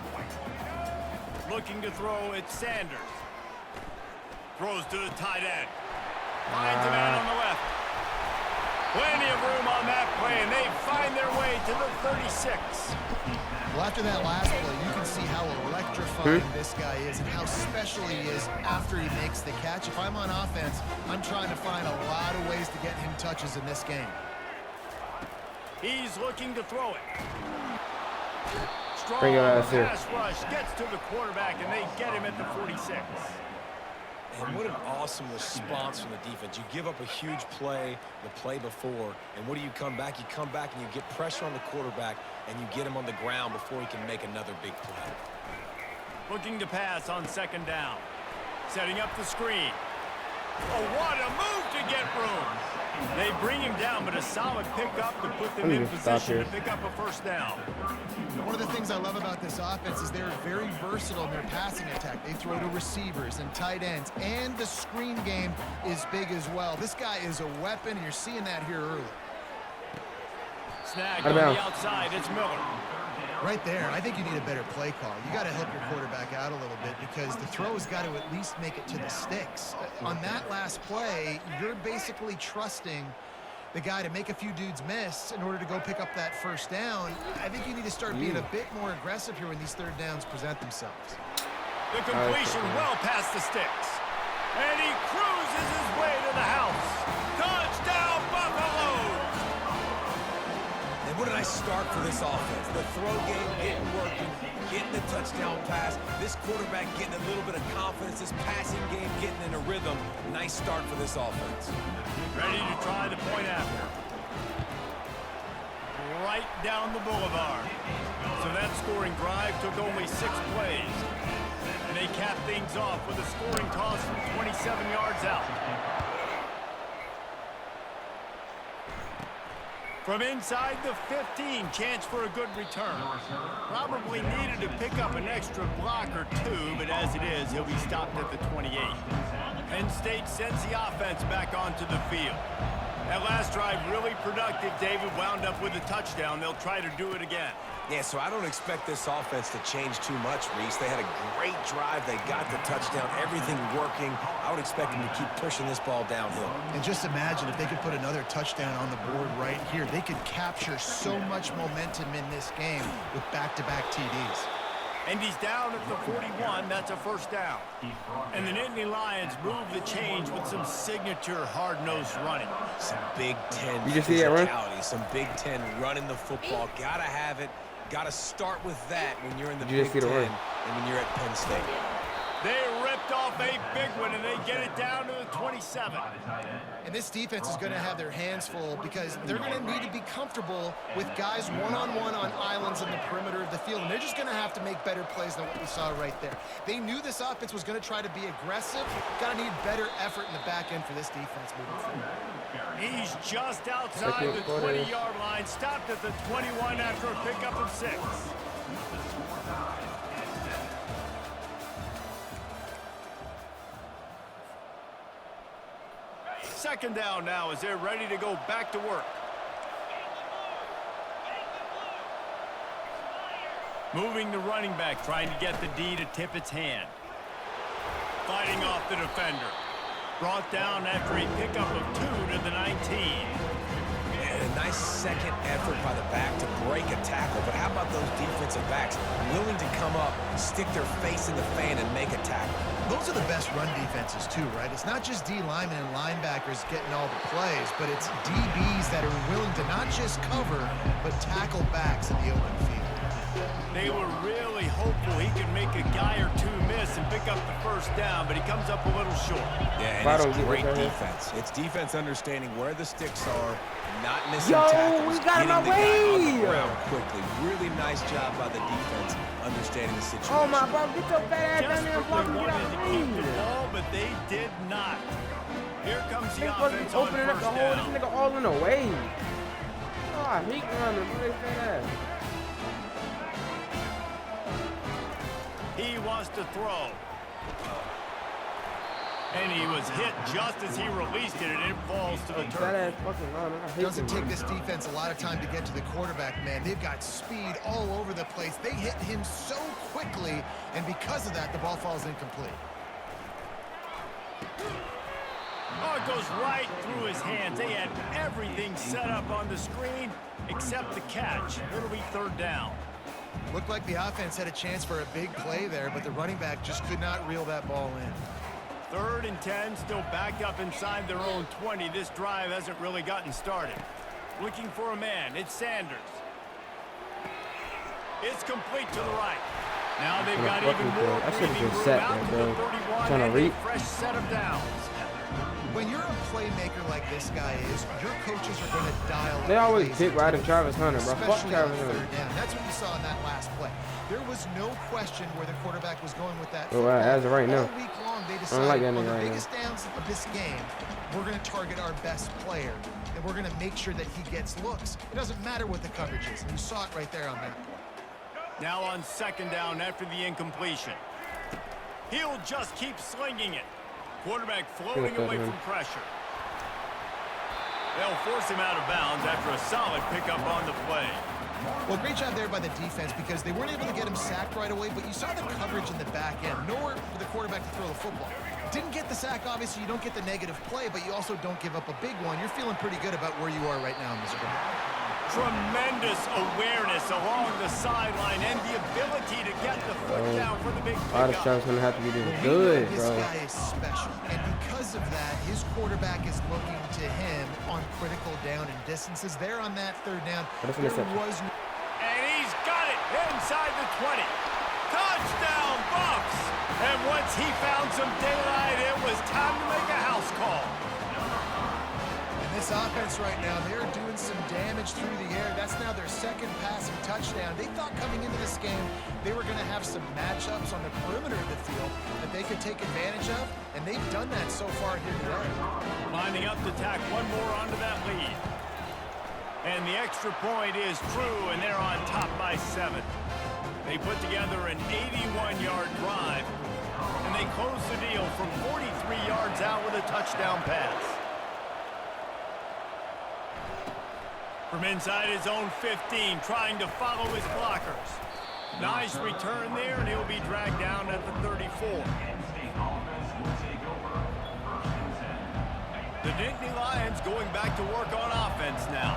Looking to throw, it's Sanders. Throws to the tight end. Finds a man on the left. Plenty of room on that play, and they find their way to the 36. Well, after that last play, you can see how electrifying this guy is and how special he is after he makes the catch. If I'm on offense, I'm trying to find a lot of ways to get him touches in this game. He's looking to throw it. Strong Bring your ass here. pass rush gets to the quarterback, and they get him at the 46. And what an awesome response from the defense. You give up a huge play the play before, and what do you come back? You come back and you get pressure on the quarterback, and you get him on the ground before he can make another big play. Looking to pass on 2nd down. Setting up the screen. Oh, what a move to get room. They bring him down, but a solid pickup to put them in position to pick up a first down. One of the things I love about this offense is they're very versatile in their passing attack. They throw to receivers and tight ends, and the screen game is big as well. This guy is a weapon, and you're seeing that here early. Snagged on the outside, it's Miller. Right there, I think you need a better play call. You got to help your quarterback out a little bit because the throw has got to at least make it to the sticks. On that last play, you're basically trusting the guy to make a few dudes miss in order to go pick up that first down. I think you need to start being a bit more aggressive here when these 3rd downs present themselves. The completion well past the sticks. And he cruises his way to the house. Touchdown, Buffalo! And what a nice start for this offense. The throw game getting working, getting the touchdown pass. This quarterback getting a little bit of confidence. This passing game getting in a rhythm. Nice start for this offense. Ready to try the point after. Right down the boulevard. So that scoring drive took only 6 plays. And they cap things off with a scoring toss from 27 yards out. From inside the 15, chance for a good return. Probably needed to pick up an extra block or two, but as it is, he'll be stopped at the 28. Penn State sends the offense back onto the field. That last drive really productive. David wound up with a touchdown. They'll try to do it again. Yeah, so I don't expect this offense to change too much, Reese. They had a great drive. They got the touchdown, everything working. I would expect them to keep pushing this ball downhill. And just imagine if they could put another touchdown on the board right here. They could capture so much momentum in this game with back-to-back TDs. And he's down at the 41. That's a first down. And the Nittany Lions move the change with some signature hard-nosed running. Some Big Ten You just see that run? physicality, some Big Ten running the football. Gotta have it. Gotta start with that when you're in the Did you Big just see the Ten run? and when you're at Penn State. They ripped off a big one, and they get it down to the 27. And this defense is going to have their hands full because they're going to need to be comfortable with guys one-on-one on islands in the perimeter of the field. And they're just going to have to make better plays than what we saw right there. They knew this offense was going to try to be aggressive. Got to need better effort in the back end for this defense moving forward. He's just outside the 20-yard line, stopped at the 21 after a pickup of 6. Second down now as they're ready to go back to work. Moving the running back, trying to get the D to tip its hand. Fighting off the defender. Brought down after a pickup of 2 to the 19. And a nice second effort by the back to break a tackle. But how about those defensive backs willing to come up, stick their face in the fan, and make a tackle? Those are the best run defenses too, right? It's not just D linemen and linebackers getting all the plays, but it's DBs that are willing to not just cover, but tackle backs in the open field. They were really hopeful he could make a guy or two miss and pick up the first down, but he comes up a little short. Yeah, and it's great defense. It's defense understanding where the sticks are, not missing tackles, we got him getting the guy on the away. ground quickly. Really nice job by the defense understanding the situation. Oh my bro, get your fat ass down there and block him. Get out Wanted of to the keep the way. ball, but they did not. Here comes the They supposed to offense be on opening up first the hole. down. This nigga all in the way. Oh, I hate running. Look at that. He wants to throw. And he was hit just as he released it, and it falls to the That turf. ass fucking running. I hate Doesn't them. take this defense a lot of time to get to the quarterback, man. They've got speed all over the place. They hit him so quickly, and because of that, the ball falls incomplete. Oh, it goes right through his hands. They had everything set up on the screen except the catch. It'll be third down. Looked like the offense had a chance for a big play there, but the running back just could not reel that ball in. 3rd and 10, still backed up inside their own 20. This drive hasn't really gotten started. Looking for a man. It's Sanders. It's complete to the right. Now they've got even more I should've breathing just room sat out there, to bro. the 31 Trying to and a read. fresh set of downs. When you're a playmaker like this guy is, your coaches are going to dial They up always plays pick right into at Travis Hunter, bro. Fuck especially on Travis Hunter. 3rd down. That's what you saw in that last play. There was no question where the quarterback was going with that. Well, football. as of right now. All week long, they I don't like decided that on the nigga right biggest downs of this game, we're going to target our best player, and we're going to make sure that he gets looks. It doesn't matter what the coverage is, and you saw it right there on that play. Now on 2nd down after the incompletion. He'll just keep slinging it. Quarterback floating away from pressure. They'll force him out of bounds after a solid pickup on the play. Well, great job there by the defense because they weren't able to get him sacked right away, but you saw the coverage in the back end. Nowhere for the quarterback to throw the football. Didn't get the sack, obviously. You don't get the negative play, but you also don't give up a big one. You're feeling pretty good about where you are right now in this game. Tremendous awareness along the sideline and the ability to get the foot down for the big All the pickup. Travis Hunter have to be doing We good, know this bro. guy is special, and because of that, his quarterback is looking to him on critical down and distances. There on that 3rd down, But it's an there interception. was no... And he's got it inside the 20. Touchdown, Bucks! And once he found some daylight, it was time to make a house call. And this offense right now, they're doing some damage through the air. That's now their 2nd passing touchdown. They thought coming into this game they were going to have some matchups on the perimeter of the field that they could take advantage of, and they've done that so far here today. Lining up to tack one more onto that lead. And the extra point is true, and they're on top by 7. They put together an 81-yard drive, and they close the deal from 43 yards out with a touchdown pass. From inside his own 15, trying to follow his blockers. Nice return there, and he'll be dragged down at the 34. The Nittany Lions going back to work on offense now.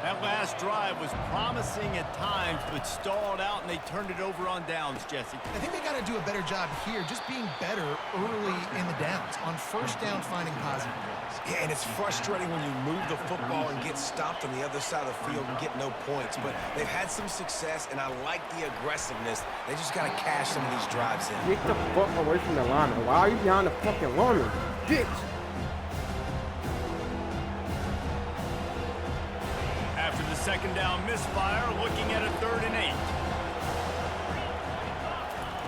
That last drive was promising at times, but stalled out, and they turned it over on downs, Jesse. I think they got to do a better job here, just being better early in the downs. On 1st down, finding positive plays. Yeah, and it's frustrating when you move the football and get stopped on the other side of the field and get no points. But they've had some success, and I like the aggressiveness. They just got to cash some of these drives in. Get the fuck away from the lineman. Why are you behind the fucking lineman? Bitch. After the 2nd down misfire, looking at a 3rd and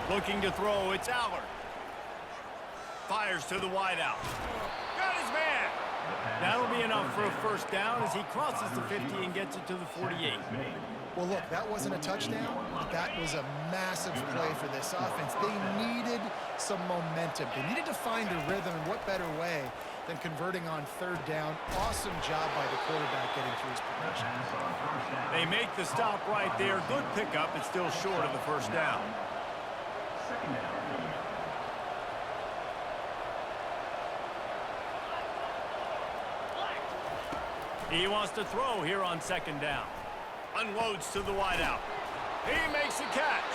8. Looking to throw, it's Allard. Fires to the wideout. Got his man. That'll be enough for a 1st down as he crosses the 50 and gets it to the 48. Well, look, that wasn't a touchdown. That was a massive play for this offense. They needed some momentum. They needed to find a rhythm, and what better way than converting on 3rd down. Awesome job by the quarterback getting through his progression. They make the stop right there. Good pickup. It's still short of the 1st down. He wants to throw here on 2nd down. Unloads to the wideout. He makes a catch.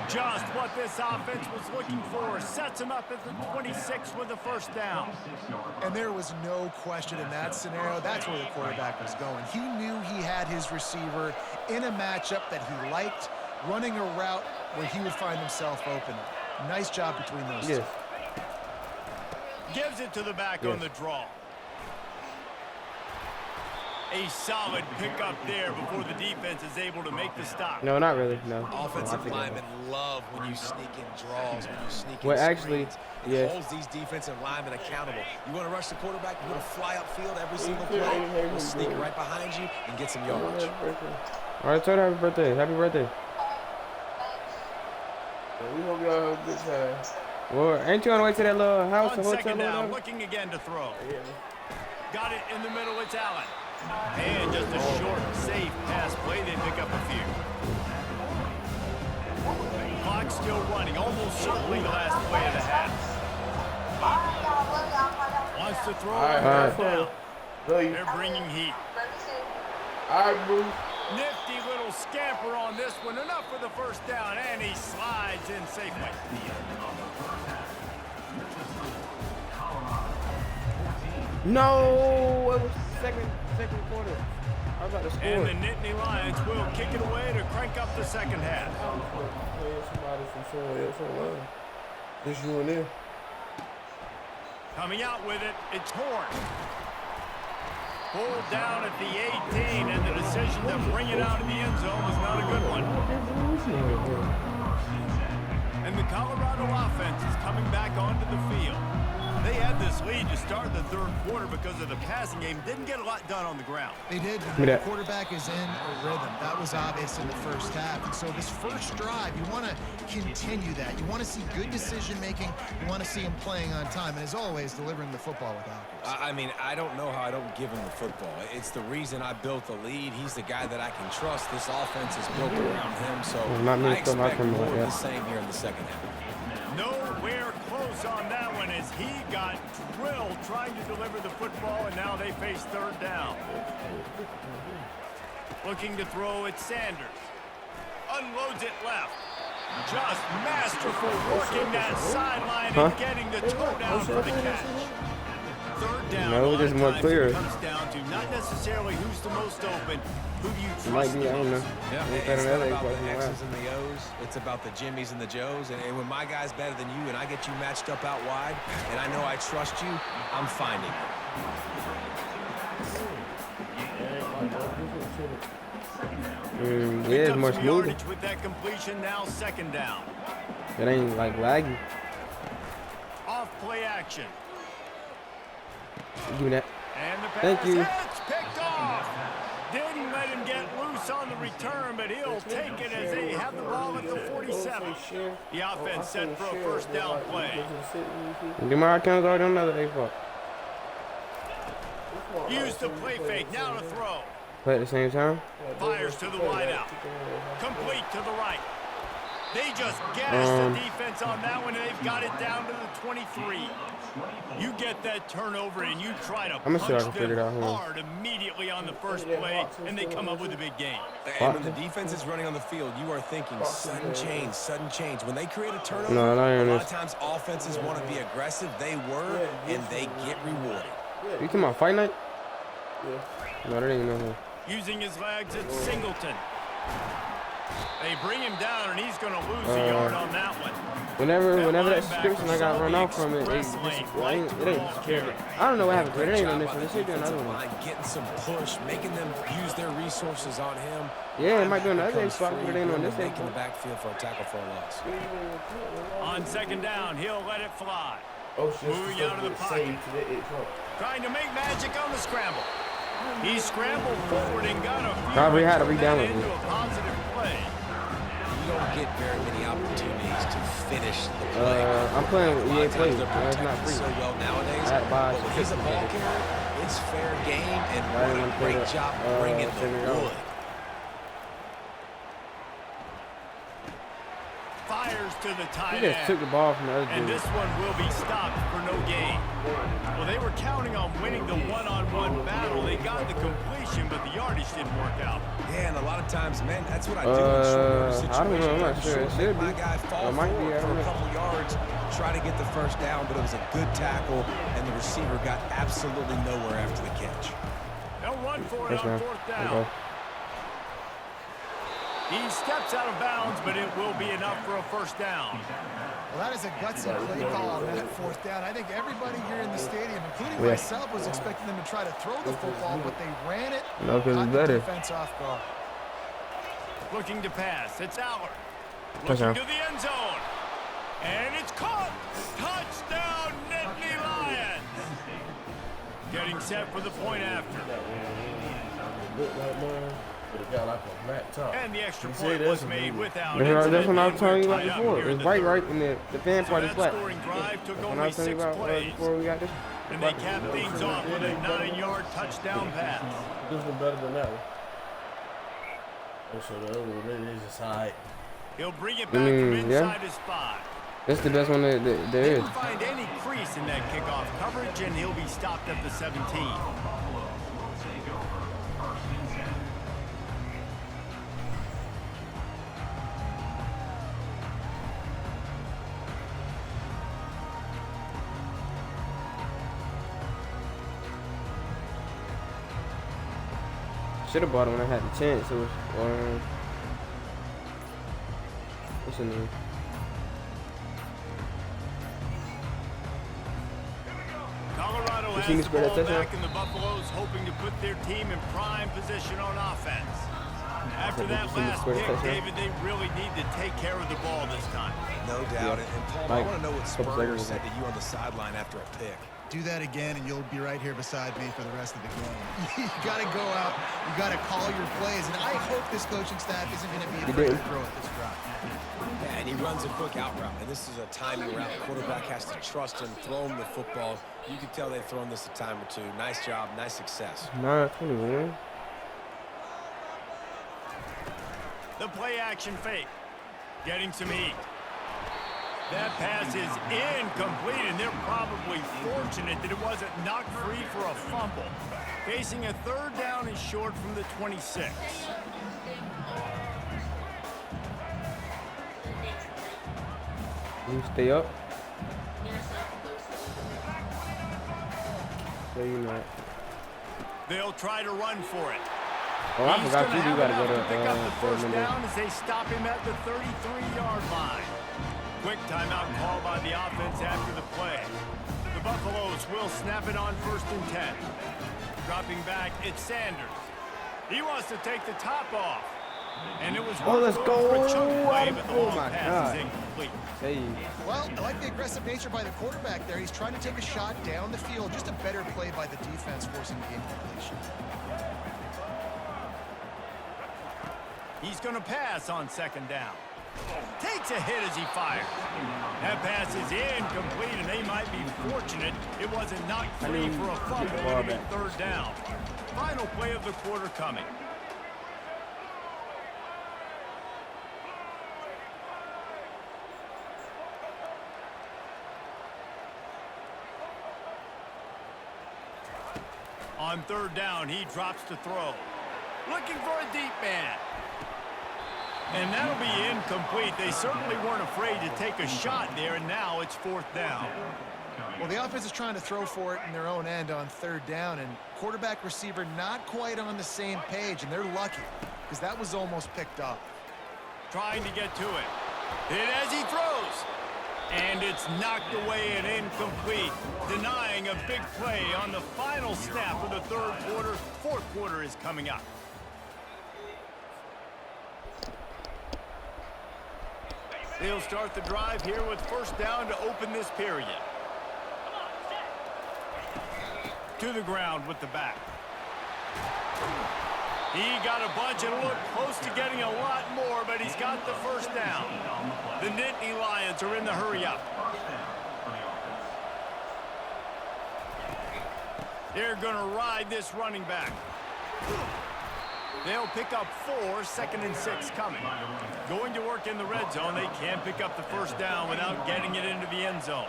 Just what this offense was looking for. Sets him up at the 26 with the first down. And there was no question in that scenario. That's where the quarterback was going. He knew he had his receiver in a matchup that he liked, running a route where he would find himself open. Nice job between those two. Gives it to the back on the draw. A solid pickup there before the defense is able to make the stop. No, not really. No. Offensive linemen love when you sneak in draws, when you sneak in Well, actually, screens. yeah. It holds these defensive linemen accountable. You want to rush the quarterback, you want to fly upfield every single play, we'll sneak right behind you and get some yardage. All right, tell her happy birthday. Happy birthday. We hope y'all have a good time. Well, ain't you on the way to that little house or On hotel second or down, whatever? looking again to throw. Got it in the middle, it's Allen. And just a short, safe pass play, they pick up a few. Clock still running, almost certainly the last play of the half. Wants to throw it down. They're bringing heat. All right, boo. Nifty little scamper on this one. Enough for the first down, and he slides in safely. No, it was second quarter. I was about to score. And the Nittany Lions will kick it away to crank up the second half. Somebody from somewhere else online. Just you and them. Coming out with it, it's Horn. Pulled down at the 18, and the decision to bring it out of the end zone was not a good one. And the Colorado offense is coming back onto the field. They had this lead to start the third quarter because of the passing game. Didn't get a lot done on the ground. They did. The quarterback is in a rhythm. That was obvious in the first half. And so this first drive, you want to continue that. You want to see good decision-making. You want to see him playing on time. And as always, delivering the football with accuracy. I mean, I don't know how I don't give him the football. It's the reason I built the lead. He's the guy that I can trust. This offense is built around him. So I expect more of the same here in the second half. Nowhere close on that one as he got drilled trying to deliver the football, and now they face third down. Looking to throw at Sanders. Unloads it left. Just masterful working that sideline and getting the toe down for the catch. Third down, No, just more clear. comes down to not necessarily who's the most open, who do you trust Might be, the I don't know. most. Yeah, Ain't it's better not than that about question the in a while. X's and the O's. It's about the Jimmies and the Joes. And when my guy's better than you and I get you matched up out wide, and I know I trust you, I'm finding it. Yeah, it's more Picks up some smooth. yardage with that completion, now second down. It ain't like laggy. Off play action. Give me that. And the pass Thank you. hits, picked off. Didn't let him get loose on the return, but he'll take it as they have the ball at the 47. The offense set for a first down play. DeMar Coun's already on another A-fault. Use the play fake, now to throw. Play at the same time. Fires to the wideout. Complete to the right. They just gassed the defense on that one, and they've got it down to the 23. You get that turnover, and you try to I'ma see if I punch can figure it them out. Hold on. hard immediately on the first play, and they come up with a big gain. And when the defense is running on the field, you are thinking sudden change, sudden change. When they create a turnover, No, not a even lot this. of times offenses want to be aggressive. They were, and they get rewarded. You talking about fight night? No, that ain't no. Using his legs, it's Singleton. They bring him down, and he's going to lose a yard on that one. Whenever that linebacker subscription I got saw run the off from it, express lane right it to the ain't ball scary. carrier. I don't know what happened to it. It ain't on this Job one. by This the should be another defensive one. line, getting some push, making them use their resources on him. Yeah, it might be on the other Becomes spot, free, but it ain't on this making one. the backfield for a tackle for a loss. On second down, he'll let it fly. Oh, shit. Moving out of the pocket. Trying to make magic on the scramble. He scrambled forward and got a few. Probably had to and re-download into it. a positive play. You don't get very many opportunities to finish the play. I'm playing with A lot EA of Play. times they're It's not protected free. so well nowadays. I had to buy But when he's a subscription ball to it. carrier, it's fair game, and I what didn't a pay great that, job bringing the $70. wood. Fires to the tight He just took end. the ball from the other And dude. this one will be stopped for no gain. Well, they were counting on winning the one-on-one battle. They got the completion, but the yardage didn't work out. Yeah, and a lot of times, man, that's what I do in short yardage situations. I don't know. I'm not sure. It should My be. guy fall forward for a couple yards, try to get the first down, but it was a good tackle, and the receiver got absolutely nowhere after the catch. They'll run for it on fourth down. He steps out of bounds, but it will be enough for a first down. Well, that is a gutsy play call on that fourth down. I think everybody here in the stadium, including myself, was expecting them to try to throw the football, but they ran it. No, because it's better. Defense off guard. Looking to pass. It's Aller. Touchdown. Looking to the end zone. And it's caught. Touchdown, Nittany Lions. Getting set for the point after. And the extra point was made without it. That's what I was telling you about before. It's right, and the fan part is flat. That scoring drive took When I only was telling you 6 about plays. before we got this. And they cap things off with a 9-yard touchdown pass. This one better than that one. So the other one, it is just high. He'll bring it back from inside his 5. That's the best one there They is. didn't find any crease in that kickoff coverage, and he'll be stopped at the 17. Should have bought it when I had the chance. It was what's the name? Colorado You has seen the this spread ball that touchdown? back, and the Buffaloes hoping to put their team in prime position on offense. After that last pick, David, they really need to take care of the ball this time. No doubt. And Paul, I want to know what Couple Spurrier seconds said to you on the sideline after a pick. Do that again, and you'll be right here beside me for the rest of the game. You got to go out. You got to call your plays, and I hope this coaching staff isn't going to be afraid to throw at this drive. Yeah, and he runs a quick out route, and this is a timing route. Quarterback has to trust him, throw him the football. You can tell they've thrown this a time or two. Nice job, nice success. 9-21. The play action fake. Getting some heat. That pass is incomplete, and they're probably fortunate that it wasn't knocked free for a fumble. Facing a third down and short from the 26. You stay up. Yeah, you know it. They'll try to run for it. Oh, I He's forgot gonna you have got to go enough to pick up the for a first minute. down as they stop him at the 33-yard line. Quick timeout call by the offense after the play. The Buffaloes will snap it on 1st and 10. Dropping back, it's Sanders. He wants to take the top off. And it was Let's go. for a chunk play, but the Oh, long my pass God. is incomplete. Hey, Well, I like the aggressive nature by the quarterback there. He's trying to take a shot down the field. Just a better play by the defense forcing the incompletion. He's going to pass on 2nd down. Takes a hit as he fires. That pass is incomplete, and they might be fortunate it wasn't knocked free for a fumble. It'll be 3rd down. Final play of the quarter coming. On 3rd down, he drops to throw. Looking for a deep man. And that'll be incomplete. They certainly weren't afraid to take a shot there, and now it's 4th down. Well, the offense is trying to throw for it in their own end on 3rd down, and quarterback receiver not quite on the same page, and they're lucky because that was almost picked up. Trying to get to it. And as he throws. And it's knocked away and incomplete, denying a big play on the final snap of the 3rd quarter. 4th quarter is coming up. They'll start the drive here with 1st down to open this period. To the ground with the back. He got a bunch and looked close to getting a lot more, but he's got the 1st down. The Nittany Lions are in the hurry-up. They're going to ride this running back. They'll pick up 4, 2nd and 6 coming. Going to work in the red zone. They can't pick up the 1st down without getting it into the end zone.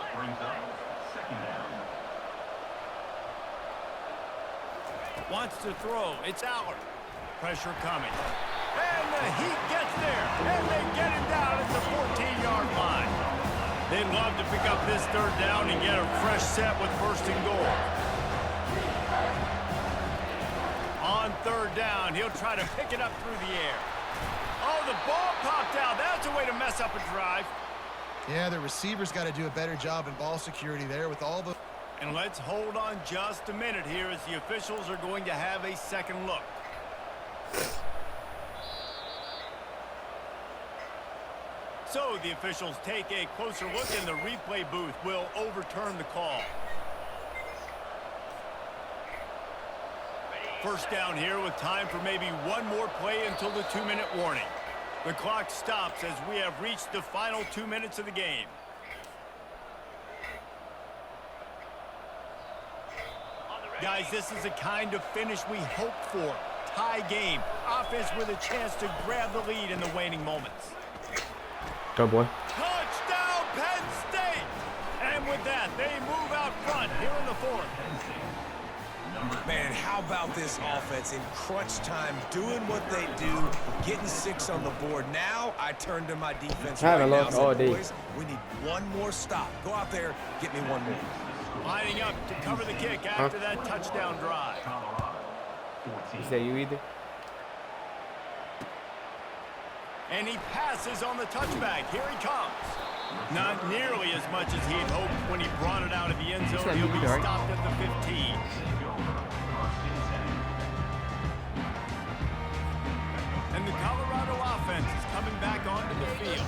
Wants to throw. It's Aller. Pressure coming. And the Heat gets there. And they get him down at the 14-yard line. They'd love to pick up this third down and get a fresh set with first and goal. On third down, he'll try to pick it up through the air. Oh, the ball popped out. That's a way to mess up a drive. Yeah, the receivers got to do a better job in ball security there with all the... And let's hold on just a minute here as the officials are going to have a second look. So the officials take a closer look and the replay booth will overturn the call. First down here with time for maybe one more play until the 2-minute warning. The clock stops as we have reached the final 2 minutes of the game. Guys, this is the kind of finish we hoped for. Tie game. Offense with a chance to grab the lead in the waning moments. Go, boy. Touchdown, Penn State! And with that, they move out front here in the fourth. Man, how about this offense in crunch time, doing what they do, getting 6 on the board. Now I turn to my defense I haven't right now. lost all day. Boys, we need one more stop. Go out there, get me one more. Lining up to cover the kick after that touchdown drive. You say you either? And he passes on the touchback. Here he comes. Not nearly as much as he had hoped when he brought it out of the end zone. He'll be stopped at the 15. And the Colorado offense is coming back onto the field.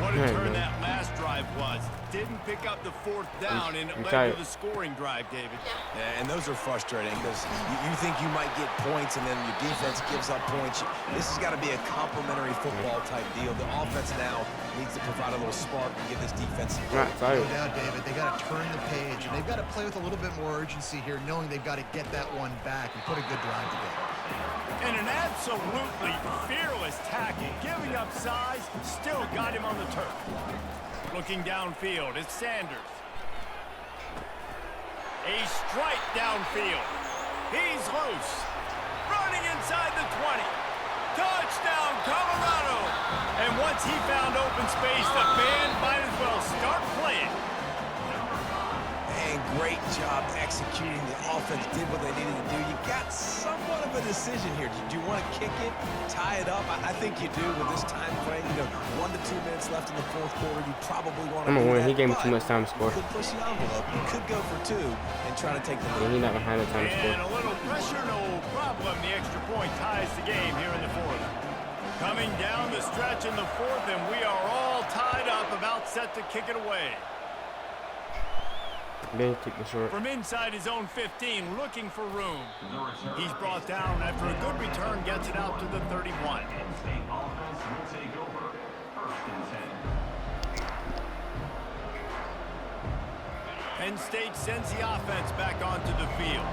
What a turn that last drive was. Didn't pick up the fourth down, and it led to the scoring drive, David. Yeah, and those are frustrating because you think you might get points and then your defense gives up points. This has got to be a complementary football type deal. The offense now needs to provide a little spark and give this defense some No doubt, David. They got to turn the page, and they've got to play with a little bit more urgency here, knowing they've got to get that one back and put a good drive together. And an absolutely fearless tackle, giving up size, still got him on the turf. Looking downfield, it's Sanders. A strike downfield. He's loose. Running inside the 20. Touchdown, Colorado. And once he found open space, the band might as well start playing. And great job executing. The offense did what they needed to do. You got somewhat of a decision here. Do you want to kick it, tie it up? I think you do with this time frame. 1 to 2 minutes left in the fourth quarter. You probably want to do that. He gave me too much time to score. You could push the envelope. You could go for 2 and try to take the lead. Yeah, he's not behind the time to score. And a little pressure, no problem. The extra point ties the game here in the fourth. Coming down the stretch in the fourth, and we are all tied up, about set to kick it away. Then took the short. From inside his own 15, looking for room. He's brought down after a good return, gets it out to the 31. Penn State offense will take over. First and 10. Penn State sends the offense back onto the field.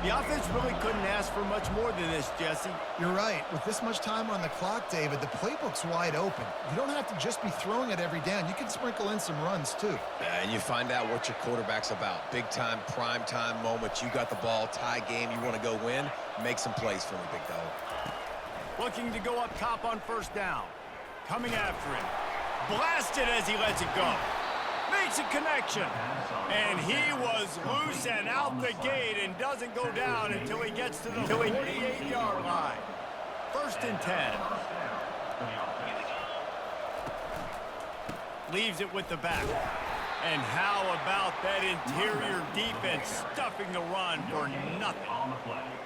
The offense really couldn't ask for much more than this, Jesse. You're right. With this much time on the clock, David, the playbook's wide open. You don't have to just be throwing it every down. You can sprinkle in some runs, too. And you find out what your quarterback's about. Big time, prime time moment. You got the ball, tie game, you want to go win. Make some plays for me, big dog. Looking to go up top on first down. Coming after him. Blasted as he lets it go. Makes a connection. And he was loose and out the gate and doesn't go down until he gets to the 48-yard line. First and 10. Leaves it with the back. And how about that interior defense stuffing the run for nothing?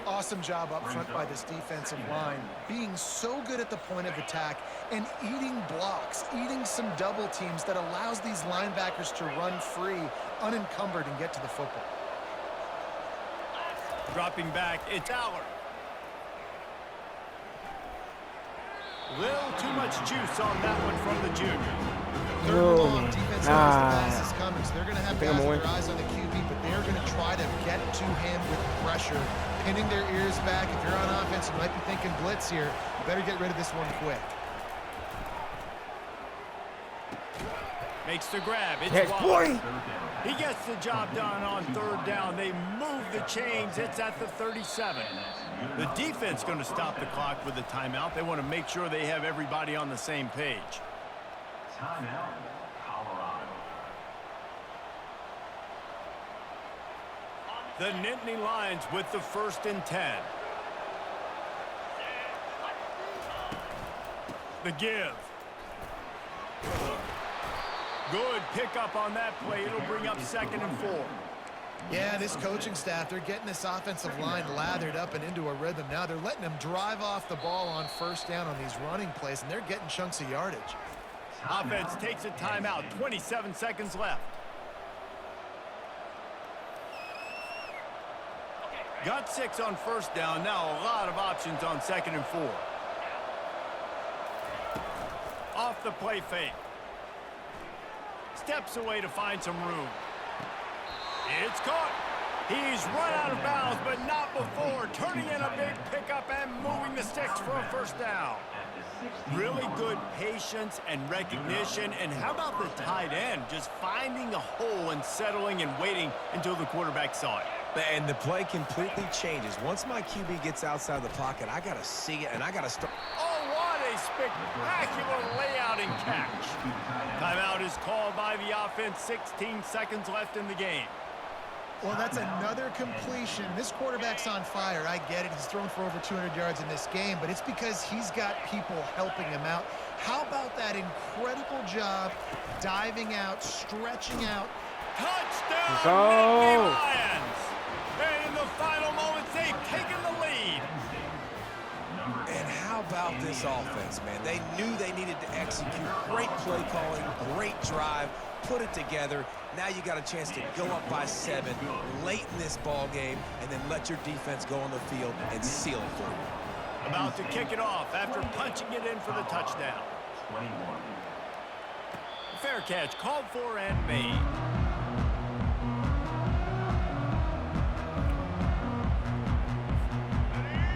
Awesome job up front by this defensive line, being so good at the point of attack and eating blocks, eating some double teams that allows these linebackers to run free, unencumbered, and get to the football. Dropping back, it's Aller. Little too much juice on that one from the junior. Third and long, defense knows the pass is coming, so they're going to have guys with their eyes on the QB, but they're going to try to get to him with pressure, pinning their ears back. If you're on offense, you might be thinking blitz here. You better get rid of this one quick. Makes the grab. It's Yes, boy. He gets the job done on third down. They move the chains. It's at the 37. The defense going to stop the clock with a timeout. They want to make sure they have everybody on the same page. Timeout, Colorado. The Nittany Lions with the 1st and 10. The give. Good pickup on that play. It'll bring up 2nd and 4. Yeah, this coaching staff, they're getting this offensive line lathered up and into a rhythm. Now they're letting them drive off the ball on 1st down on these running plays, and they're getting chunks of yardage. Offense takes a timeout. 27 seconds left. Got 6 on 1st down. Now a lot of options on 2nd and 4. Off the play fake. Steps away to find some room. It's caught. He's run out of bounds, but not before. Turning in a big pickup and moving the sticks for a 1st down. Really good patience and recognition. And how about the tight end? Just finding a hole and settling and waiting until the quarterback saw it. And the play completely changes. Once my QB gets outside the pocket, I got to see it, and I got to start. Oh, what a spectacular layout and catch. Timeout is called by the offense. 16 seconds left in the game. Well, that's another completion. This quarterback's on fire. I get it. He's thrown for over 200 yards in this game, but it's because he's got people helping him out. How about that incredible job diving out, stretching out? Touchdown, Go! Nittany Lions! And in the final moments, they've taken the lead. And how about this offense, man? They knew they needed to execute. Great play calling, great drive, put it together. Now you got a chance to go up by 7 late in this ball game and then let your defense go on the field and seal it for you. About to kick it off after punching it in for the touchdown. 21. Fair catch called for and made.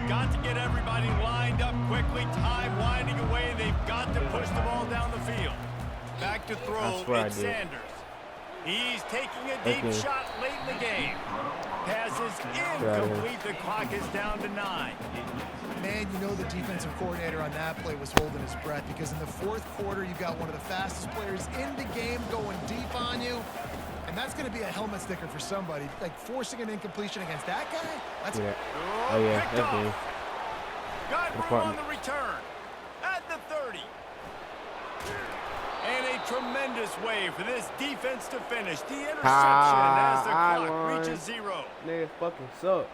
Got to get everybody lined up quickly. Time winding away. They've got to push the ball down the field. Back to throw. It's Sanders. He's taking a deep shot late in the game. Pass is incomplete. The clock is down to 9. Man, you know the defensive coordinator on that play was holding his breath because in the 4th quarter, you've got one of the fastest players in the game going deep on you. And that's going to be a helmet sticker for somebody. Like forcing an incompletion against that guy? That's Oh, yeah, picked that's off. big. Got room on the return. At the 30. And a tremendous way for this defense to finish. The interception as the clock reaches 0. Niggas fucking suck.